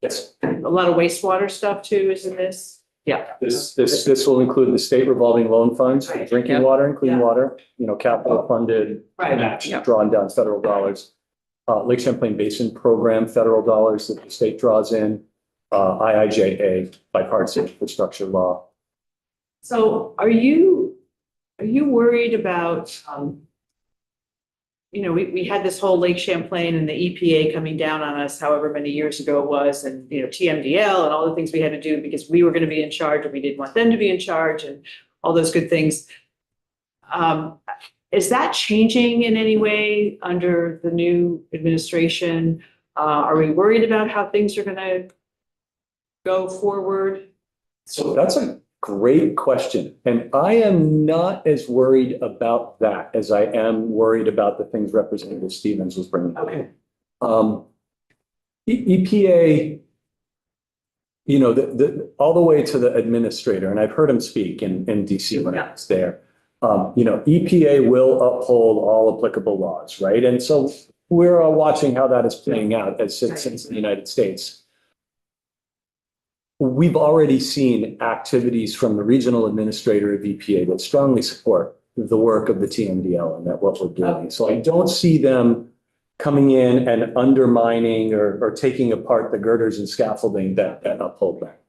Yes. a lot of wastewater stuff too, isn't this? Yeah. This will include the state revolving loan funds for drinking Yep. water and clean water, capital funded, Right. matched, Yep. drawn down federal dollars. Lake Champlain Basin Program, federal dollars that the state draws in, IIJA, bipartisan infrastructure law. So are you worried about, we had this whole Lake Champlain and the EPA coming down on us however many years ago it was, and, TMDL and all the things we had to do because we were going to be in charge and we didn't want them to be in charge and all those good things. Is that changing in any way under the new administration? Are we worried about how things are going to go forward? So that's a great question. And I am not as worried about that as I am worried about the things Representative Stevens was bringing up. Okay. EPA, all the way to the administrator, and I've heard him speak in DC when I was there. EPA will uphold all applicable laws, right? And so we're watching how that is playing out as citizens in the United States. We've already seen activities from the regional administrator of EPA that strongly support the work of the TMDL and that what we're doing. So I don't see them coming in and undermining or taking apart the girders and scaffolding that uphold that.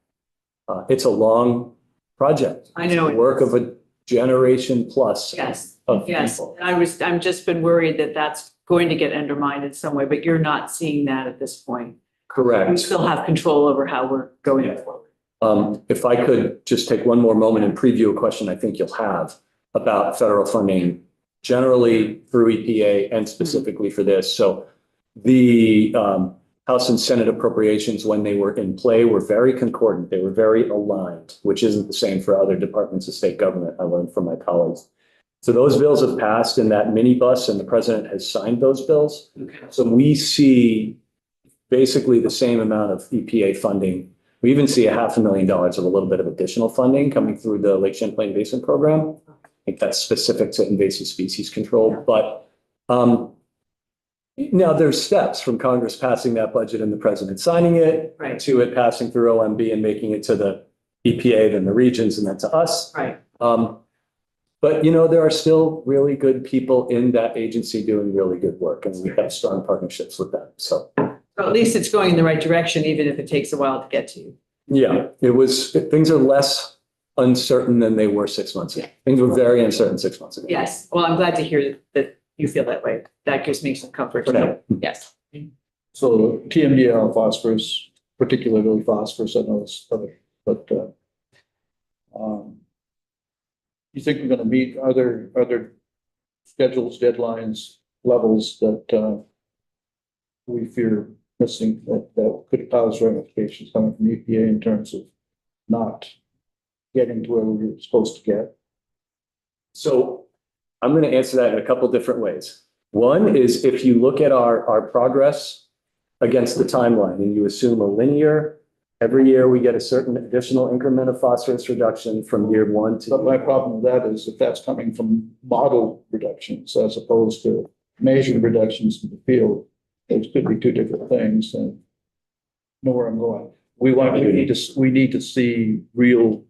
It's a long project. I know. It's the work of a generation plus Yes. of Yes. people. I'm just been worried that that's going to get undermined in some way, but you're not seeing that at this point. We Correct. still have control over how we're going forward. If I could just take one more moment and preview a question I think you'll have about federal funding generally through EPA and specifically for this. So the House and Senate appropriations, when they were in play, were very concordant. They were very aligned, which isn't the same for other departments of state government, I learned from my colleagues. So those bills have passed in that minibus, and the president has signed those bills. So we see basically the same amount of EPA funding. We even see $500,000 of a little bit of additional funding coming through the Lake Champlain Basin program. I think that's specific to invasive species control, but now there's steps from Congress passing that budget and the president signing it, Right. to it passing through OMB and making it to the EPA, then the regions, and then to us. Right. But, you know, there are still really good people in that agency doing really good work, and we have strong partnerships with them. So, So at least it's going in the right direction, even if it takes a while to get to you. yeah, things are less uncertain than they were 6 months ago. Things were very uncertain 6 months ago. Yes, well, I'm glad to hear that you feel that way. That gives me some comfort. Okay. Yes. So TMDL phosphorus, particularly phosphorus, I know it's other, but you think we're gonna meet other schedules, deadlines, levels that we fear missing that could cause ramifications coming from EPA in terms of not getting to where we were supposed to get? So I'm going to answer that in a couple different ways. One is if you look at our progress against the timeline and you assume a linear, every year we get a certain additional increment of phosphorus reduction from year one to. But my problem with that is if that's coming from model reductions as opposed to measured reductions in the field, those could be two different things, and know where I'm going. We need to see real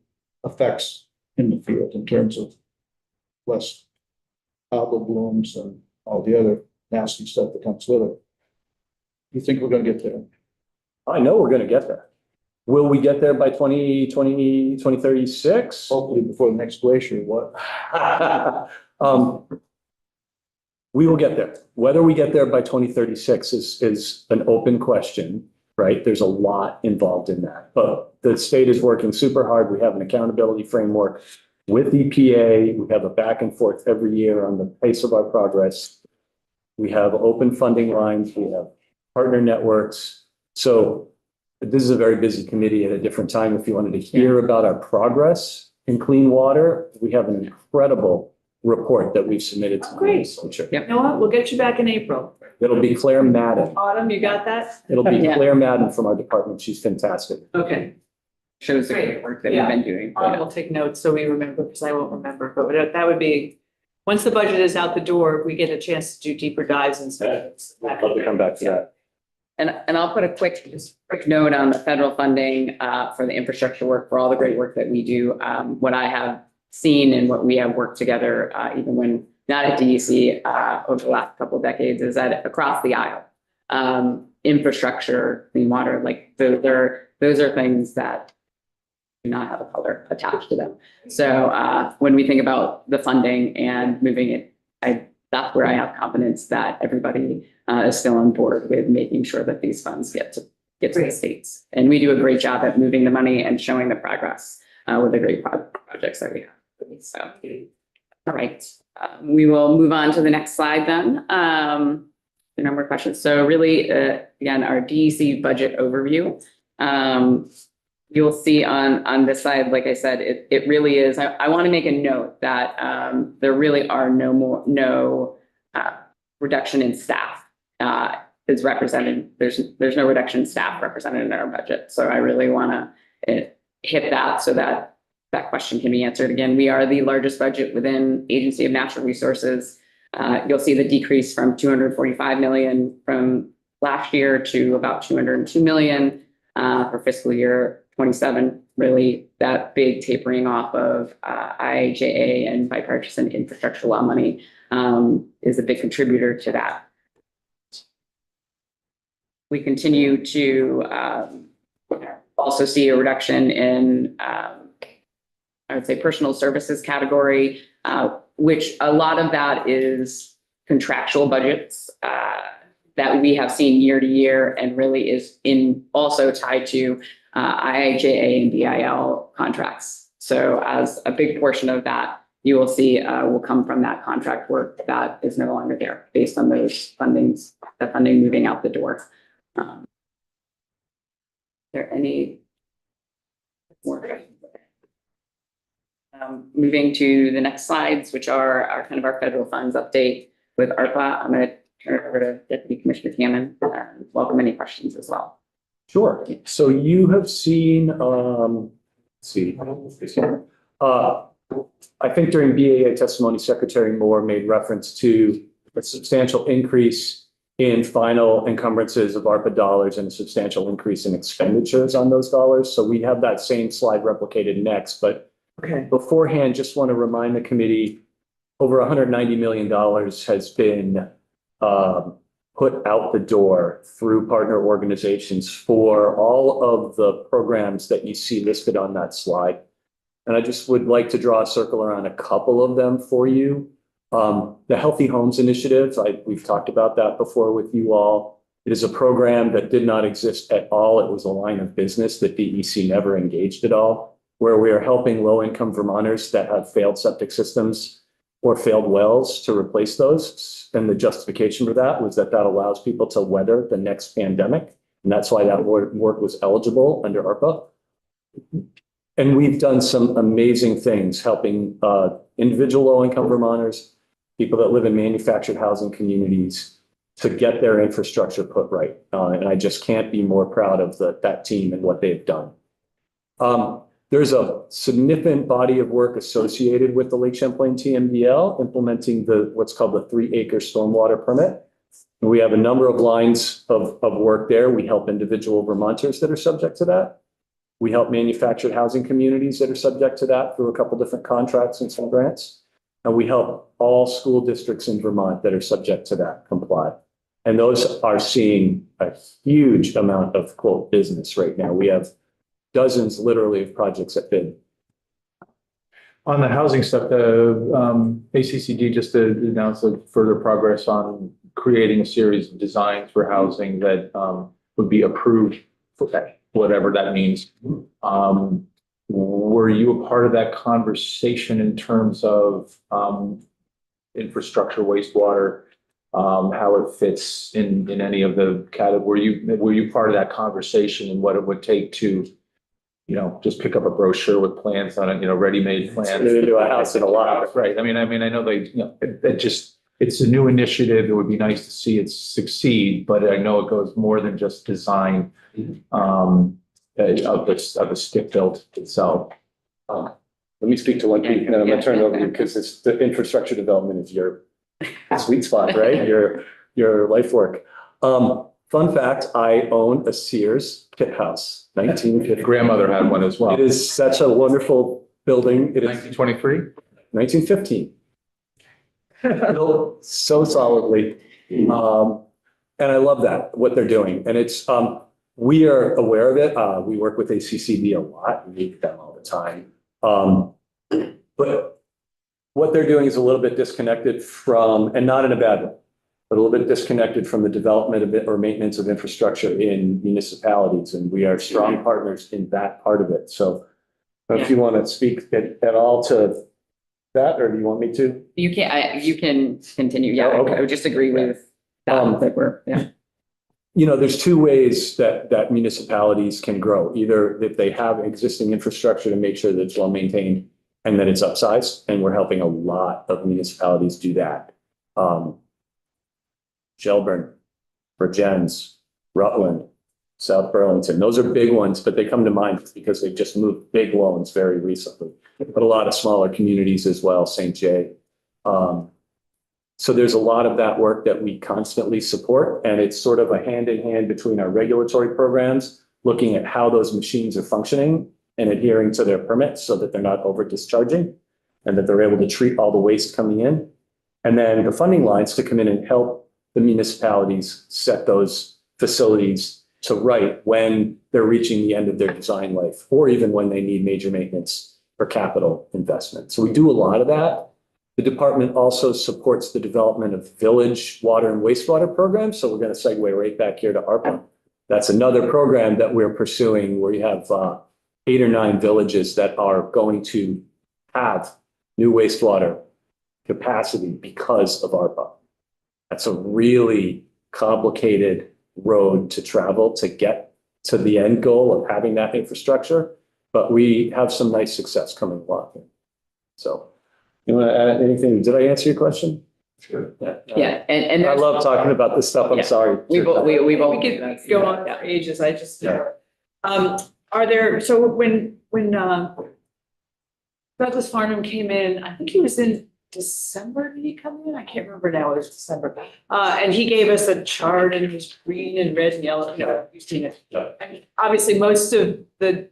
effects in the field in terms of less algal blooms and all the other nasty stuff that comes with it. You think we're gonna get there? I know we're going to get there. Will we get there by 2036? Hopefully before the next glacier, what? We will get there. Whether we get there by 2036 is an open question, right? There's a lot involved in that, but the state is working super hard. We have an accountability framework with EPA. We have a back and forth every year on the pace of our progress. We have open funding lines. We have partner networks. So this is a very busy committee at a different time. If you wanted to hear about our progress in clean water, we have an incredible report that we've submitted to the Great. legislature. Yep. You know what? We'll get you back in April. It'll be Claire Madden. Autumn, you got that? It'll be Yeah. Claire Madden from our department. She's fantastic. Okay. Shows the great work that we've been doing. I will take notes so we remember, because I won't remember, but that would be, once the budget is out the door, we get a chance to do deeper dives and stuff. I'd love to come back to that. And I'll put a quick note on the federal funding for the infrastructure work, for all the great work that we do. What I have seen and what we have worked together, even when not at DEC over the last couple of decades, is that across the aisle, infrastructure, clean water, like those are things that do not have a color attached to them. So when we think about the funding and moving it, that's where I have confidence that everybody is still on board with making sure that these funds get to the states. And we do a great job at moving the money and showing the progress with the great projects that we have. So, all right, we will move on to the next slide then. No more questions. So really, again, our DEC budget overview. You'll see on this side, like I said, it really is. I want to make a note that there really are no reduction in staff is represented. There's no reduction in staff represented in our budget. So I really want to hit that so that question can be answered. Again, we are the largest budget within Agency of Natural Resources. You'll see the decrease from 245 million from last year to about 202 million for fiscal year 27. Really, that big tapering off of IIJA and bipartisan infrastructure law money is a big contributor to that. We continue to also see a reduction in, I would say, personal services category, which a lot of that is contractual budgets. that we have seen year to year and really is also tied to IIJA and BIL contracts. So as a big portion of that, you will see will come from that contract work that is no longer there based on those fundings, the funding moving out the door. Are there any more questions? Moving to the next slides, which are our kind of our federal funds update with ARPA. I'm going to turn it over to Deputy Commissioner Cameron and welcome any questions as well. Sure. So you have seen, let's see, I think during BAA testimony, Secretary Moore made reference to a substantial increase in final encumbrances of ARPA dollars and a substantial increase in expenditures on those dollars. So we have that same slide replicated next, but beforehand, just want to remind the committee, over $190 million has been put out the door through partner organizations for all of the programs that you see listed on that slide. And I just would like to draw a circle around a couple of them for you. The Healthy Homes Initiative, we've talked about that before with you all. It is a program that did not exist at all. It was a line of business that DEC never engaged at all, where we are helping low-income Vermonters that have failed septic systems or failed wells to replace those. And the justification for that was that that allows people to weather the next pandemic. And that's why that work was eligible under ARPA. And we've done some amazing things helping individual low-income Vermonters, people that live in manufactured housing communities to get their infrastructure put right. And I just can't be more proud of that team and what they've done. There's a significant body of work associated with the Lake Champlain TMDL implementing what's called the 3-acre stormwater permit. And we have a number of lines of work there. We help individual Vermonters that are subject to that. We help manufactured housing communities that are subject to that through a couple different contracts and some grants. And we help all school districts in Vermont that are subject to that comply. And those are seeing a huge amount of quote business right now. We have dozens literally of projects that bid. On the housing stuff, the ACCD just announced a further progress on creating a series of designs for housing that would be approved for that, whatever that means. Were you a part of that conversation in terms of infrastructure, wastewater, how it fits in any of the category? Were you part of that conversation and what it would take to, just pick up a brochure with plans on it, ready-made plans? To do a house in a lot. Right. I mean, I know it's a new initiative. It would be nice to see it succeed, but I know it goes more than just design of the stick built itself. Let me speak to one thing, and then I'm going to turn it over to you because it's the infrastructure development is your sweet spot, right? Your life work. Fun fact, I own a Sears pit house, 1950. Grandmother had one as well. It is such a wonderful building. It is 1923? 1915. Built so solidly. And I love that, what they're doing. And it's, we are aware of it. We work with ACCB a lot. We meet them all the time. But what they're doing is a little bit disconnected from, and not in a bad way, but a little bit disconnected from the development of it or maintenance of infrastructure in municipalities. And we are strong partners in that part of it. So if you want to speak at all to that, or do you want me to? You can continue. Yeah, Oh, okay. I would just agree with that. There's two ways that municipalities can grow. Either that they have existing infrastructure to make sure that it's well maintained and that it's upsized. And we're helping a lot of municipalities do that. Shelburne, Virgins, Rutland, South Burlington. Those are big ones, but they come to mind because they've just moved big loans very recently. But a lot of smaller communities as well, St. Jay. So there's a lot of that work that we constantly support, and it's sort of a hand in hand between our regulatory programs, looking at how those machines are functioning and adhering to their permits so that they're not over discharging and that they're able to treat all the waste coming in. And then the funding lines to come in and help the municipalities set those facilities to right when they're reaching the end of their design life, or even when they need major maintenance or capital investment. So we do a lot of that. The department also supports the development of village water and wastewater programs. So we're going to segue right back here to ARPA. That's another program that we're pursuing where you have 8 or 9 villages that are going to have new wastewater capacity because of ARPA. That's a really complicated road to travel to get to the end goal of having that infrastructure, but we have some nice success coming along. So you want to add anything? Did I answer your question? Sure. Yeah, and I there's- love talking about this stuff. I'm Yeah. sorry. We've all. We could go on for ages. I just, are there, so when Douglas Farnham came in, I think he was in December, did he come in? I can't remember now, it was December. And he gave us a chart and it was green and red and yellow, you've seen it. I mean, obviously, most of the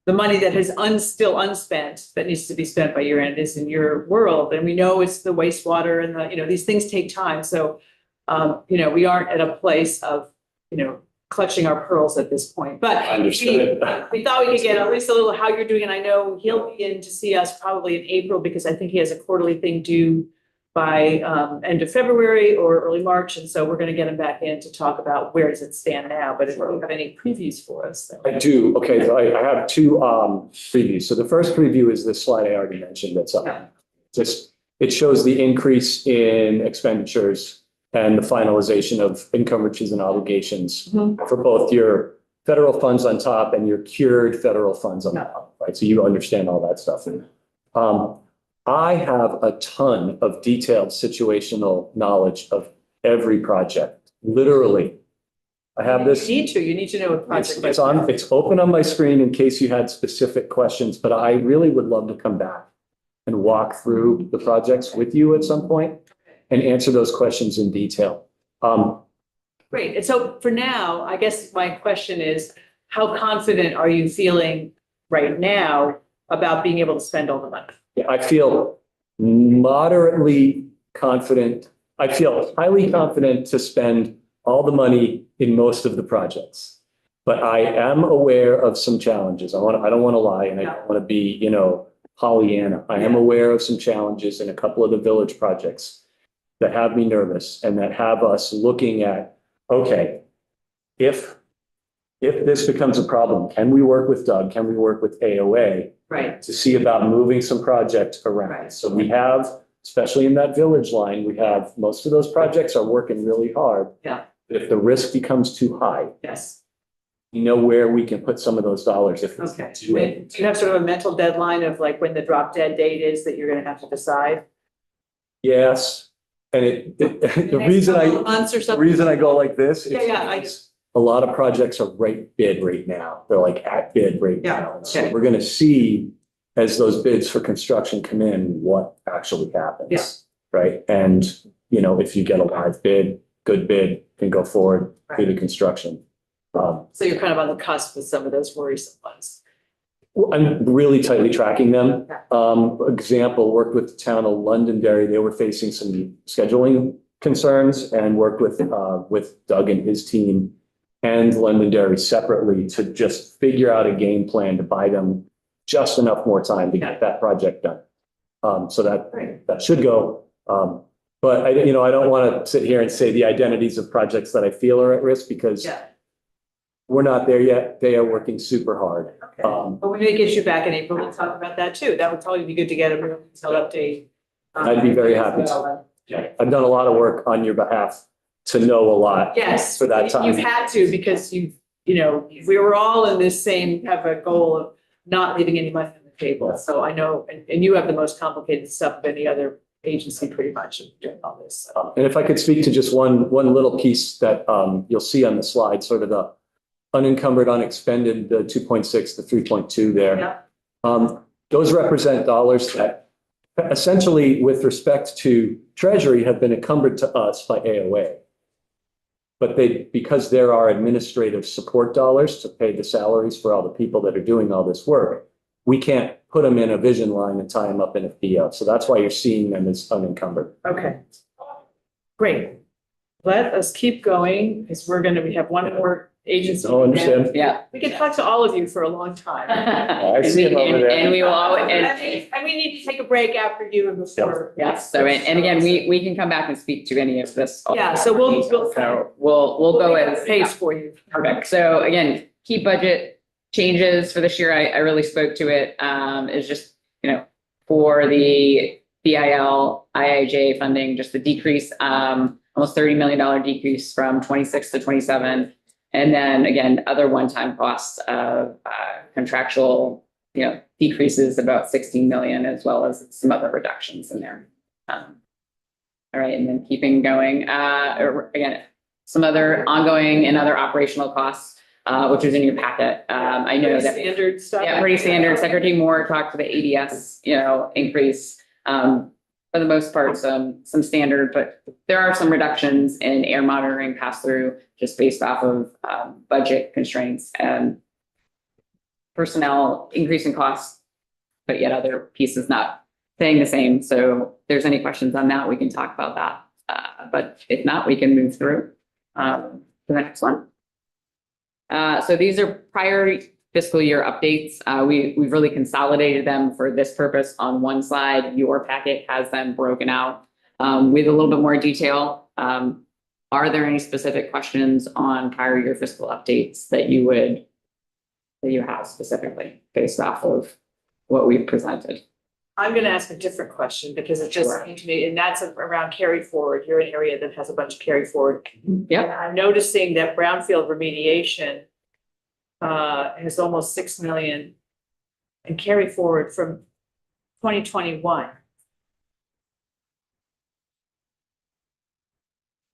money that is still unspent, that needs to be spent by year end is in your world. And we know it's the wastewater and these things take time. So, we aren't at a place of, clutching our pearls at this point, but Understood. we thought we could get at least a little how you're doing. And I know he'll be in to see us probably in April because I think he has a quarterly thing due by end of February or early March. And so we're going to get him back in to talk about where does it stand now. But if you have any previews for us. I do. Okay, so I have 2 previews. So the first preview is this slide I already mentioned. That's it shows the increase in expenditures and the finalization of encumbrances and obligations for both your federal funds on top and your cured federal funds on top, right? So you understand all that stuff. I have a ton of detailed situational knowledge of every project, literally. I have this. You need to know what project. It's open on my screen in case you had specific questions, but I really would love to come back and walk through the projects with you at some point and answer those questions in detail. Great. And so for now, I guess my question is, how confident are you feeling right now about being able to spend all the money? I feel moderately confident. I feel highly confident to spend all the money in most of the projects, but I am aware of some challenges. I don't want to lie, and I don't want to be, Pollyanna. I am aware of some challenges in a couple of the village projects that have me nervous and that have us looking at, okay, if this becomes a problem, can we work with Doug? Can we work with AOA? Right. To see about moving some projects around. Right. So we have, especially in that village line, we have, most of those projects are working really hard. Yeah. But if the risk becomes too high, Yes. you know where we can put some of those dollars if it's Okay. too late. Do you have sort of a mental deadline of like when the drop dead date is that you're going to have to decide? Yes. And the reason Months or the something? reason I go like this is Yeah, I because a lot of projects are right bid right now. They're like at bid right Yeah, now. So okay. we're going to see as those bids for construction come in, what actually happens. Yeah. Right. And, if you get a live bid, good bid can go forward through the construction. So you're kind of on the cusp with some of those worrisome ones. I'm really tightly tracking them. Example, worked with the town of Londonderry. They were facing some scheduling concerns and worked with Doug and his team and Londonderry separately to just figure out a game plan to buy them just enough more time to get that project done. So that should go. But I don't want to sit here and say the identities of projects that I feel are at risk because we're not there yet. They are working super hard. But we may get you back in April to talk about that too. That would probably be good to get a real detailed update. I'd be very happy to. I've done a lot of work on your behalf to know a lot. Yes. For that time. You've had to because we were all in this same, have a goal of not leaving any money on the table. So I know, and you have the most complicated stuff of any other agency pretty much doing all this. So. And if I could speak to just one little piece that you'll see on the slide, sort of the unencumbered, unexpended, the 2.6, the 3.2 there. Those represent dollars that essentially, with respect to Treasury, have been encumbered to us by AOA. But because there are administrative support dollars to pay the salaries for all the people that are doing all this work, we can't put them in a vision line and tie them up in a PO. So that's why you're seeing them as unencumbered. Okay. Great. Let us keep going because we have one more agency. I understand. Yeah. We could talk to all of you for a long time. I see him over there. And we will always, And we need to take a break after you and before. yes, so, and again, we can come back and speak to any of this. Yeah, so we'll So we'll go as pace for you. perfect. So again, key budget changes for this year, I really spoke to it, is just, for the BIL, IIJ funding, just the decrease, almost $30 million decrease from 26 to 27. And then again, other one-time costs of contractual, decreases about 16 million, as well as some other reductions in there. All right, and then keeping going, again, some other ongoing and other operational costs, which is in your packet. I know that. Standard stuff. Yeah, pretty standard. Secretary Moore talked to the ADS, increase. For the most part, some standard, but there are some reductions in air monitoring pass through just based off of budget constraints and personnel increase in costs, but yet other pieces not staying the same. So if there's any questions on that, we can talk about that. But if not, we can move through to the next one. So these are prior fiscal year updates. We've really consolidated them for this purpose on one slide. Your packet has them broken out with a little bit more detail. Are there any specific questions on prior year fiscal updates that you have specifically based off of what we've presented? I'm going to ask a different question because it just came to me, and that's around carry forward. You're an area that has a bunch of carry forward. Yeah. And I'm noticing that brownfield remediation has almost 6 million and carry forward from 2021.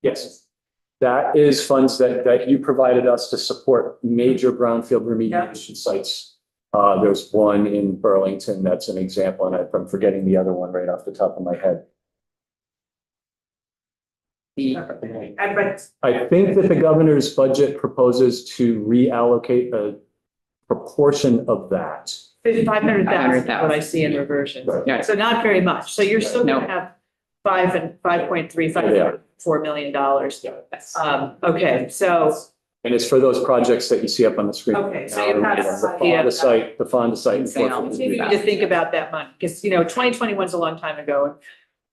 Yes. That is funds that you provided us to support major brownfield remediation sites. There's one in Burlington that's an example, and I'm forgetting the other one right off the top of my head. I think that the governor's budget proposes to reallocate a proportion of that. 500,000, what I see in reversion. Yeah. So not very much. So you're still No. going to have 5.4 million dollars. Okay, so. And it's for those projects that you see up on the screen. Okay, so you have The an idea Fonda site, the Fonda site. and Sale. Fort- Continue to think about that money, because, 2021 is a long time ago. And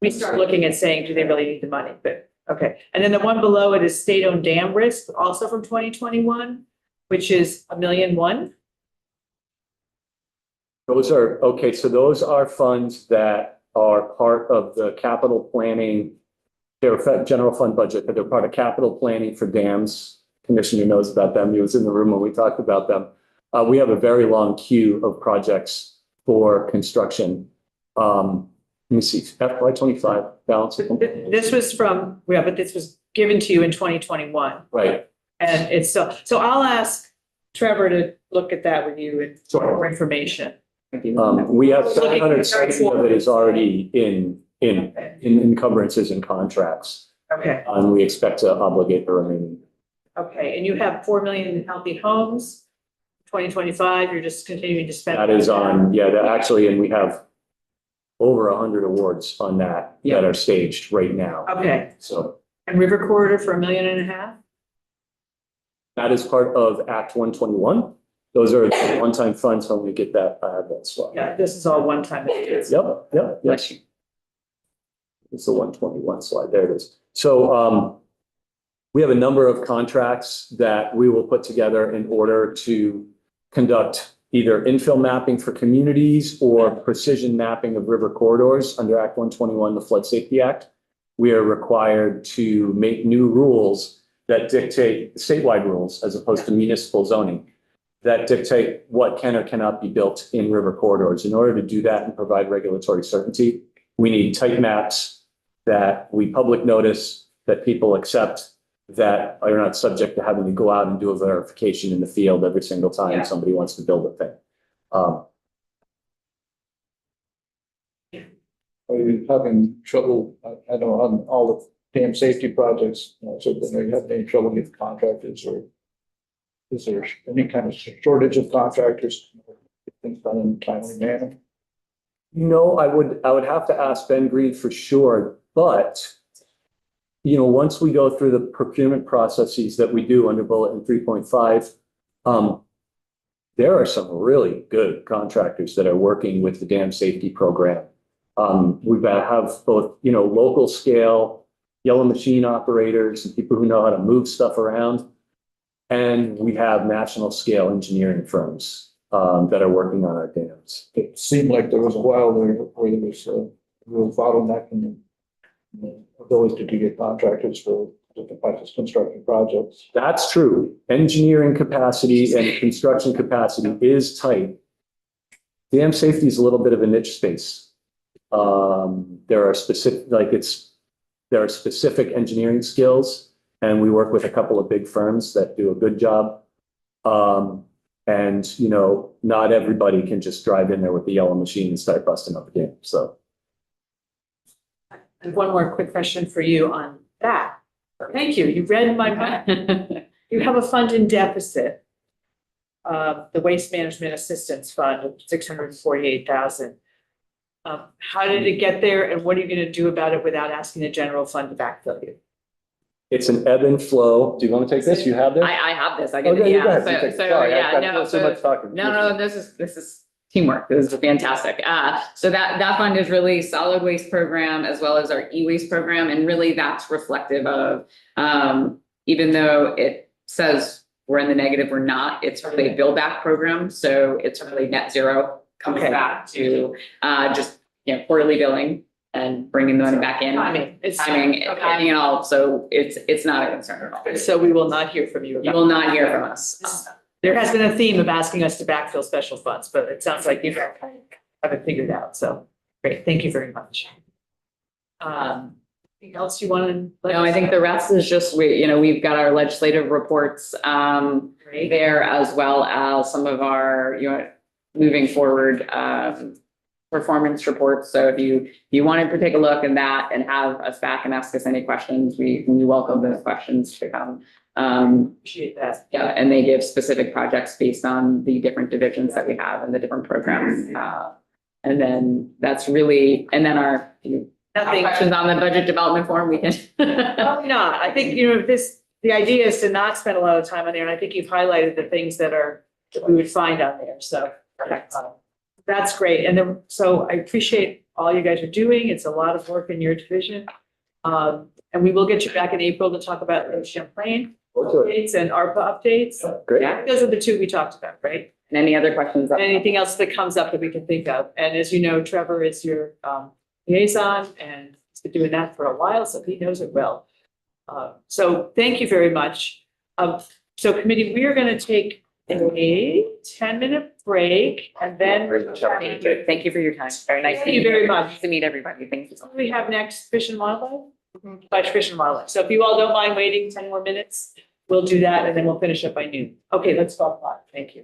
we start looking at saying, do they really need the money? But, okay. And then the one below it is state-owned dam risk, also from 2021, which is $1.1 million. Those are, okay, so those are funds that are part of the capital planning, they're general fund budget, but they're part of capital planning for dams. Commissioner knows about them. He was in the room when we talked about them. We have a very long queue of projects for construction. Let me see, FY25 balance. This was from, but this was given to you in 2021. Right. And it's so I'll ask Trevor to look at that with you and Sure. more information. We have 770 of it is already in encumbrances and contracts. Okay, And we expect to obligate the remaining. okay. And you have 4 million in healthy homes, 2025, you're just continuing to spend. That is on, yeah, that actually, and we have over 100 awards on that Yeah. that are staged right now. Okay, So and River Corridor for $1.5 million? that is part of Act 121. Those are one-time funds when we get that, that slide. Yeah, this is all one time. Yep. Bless you. It's the 121 slide. There it is. So we have a number of contracts that we will put together in order to conduct either infill mapping for communities or precision mapping of river corridors under Act 121, the Flood Safety Act. We are required to make new rules that dictate statewide rules as opposed to municipal zoning that dictate what can or cannot be built in river corridors. In order to do that and provide regulatory certainty, we need tight maps that we public notice, that people accept, that are not subject to having to go out and do a verification in the field every single time Yeah. somebody wants to build a thing. Are you having trouble, I don't know, on all the dam safety projects, so are you having any trouble with contractors, or is there any kind of shortage of contractors? Get things done in a timely manner? No, I would have to ask Ben Green for sure, but once we go through the procurement processes that we do under bulletin 3.5, there are some really good contractors that are working with the dam safety program. We've got to have both, local scale, yellow machine operators and people who know how to move stuff around. And we have national scale engineering firms that are working on our dams. It seemed like there was a while there where there was a real bottleneck in the ability to get contractors for different types of construction projects. That's true. Engineering capacity and construction capacity is tight. Dam safety is a little bit of a niche space. There are specific engineering skills, and we work with a couple of big firms that do a good job. And not everybody can just drive in there with the yellow machine and start busting up a dam. So. And one more quick question for you on that. Thank you. You read my mind. You have a fund in deficit. The Waste Management Assistance Fund of $648,000. How did it get there, and what are you going to do about it without asking the general fund to backfill you? It's an ebb and flow. Do you want to take this? You have this? I have this. I Okay, get it. you go Yeah. ahead. You take it. So Sorry, yeah, I've no. got so much talking. No. This is teamwork. This is fantastic. So that fund is really solid waste program as well as our e-waste program, and really that's reflective of even though it says we're in the negative, we're not. It's really a build back program, so it's really net zero coming back to just quarterly billing and bringing the money back in. Timing and all. So it's not a concern at all. So we will not hear from you. You will not hear from us. There has been a theme of asking us to backfill special funds, but it sounds like you have it figured out. So great. Thank you very much. Anything else you want to? No, I think the rest is just, we've got our legislative reports there, as well as some of our, moving forward performance reports. So if you wanted to take a look at that and have us back and ask us any questions, we welcome those questions to come. Appreciate that. Yeah, and they give specific projects based on the different divisions that we have and the different programs. And then that's really, and then questions on the budget development form, we can. Probably not. I think, the idea is to not spend a lot of time on there. And I think you've highlighted the things that we would find on there. So that's great. And then, so I appreciate all you guys are doing. It's a lot of work in your division. And we will get you back in April to talk about Lake Champlain updates and ARPA updates. Great. Yeah, those are the two we talked about, right? And any other questions? Anything else that comes up that we can think of? And as you know, Trevor is your liaison, and he's been doing that for a while, so he knows it well. So thank you very much. So committee, we are going to take a 10-minute break, and then Thank you for your time. Very nice. Thank you very much. To meet everybody. Thank you. what do we have next? Fish and Wildlife? Fish and Wildlife. So if you all don't mind waiting 10 more minutes, we'll do that, and then we'll finish up by noon. Okay, let's talk about it. Thank you.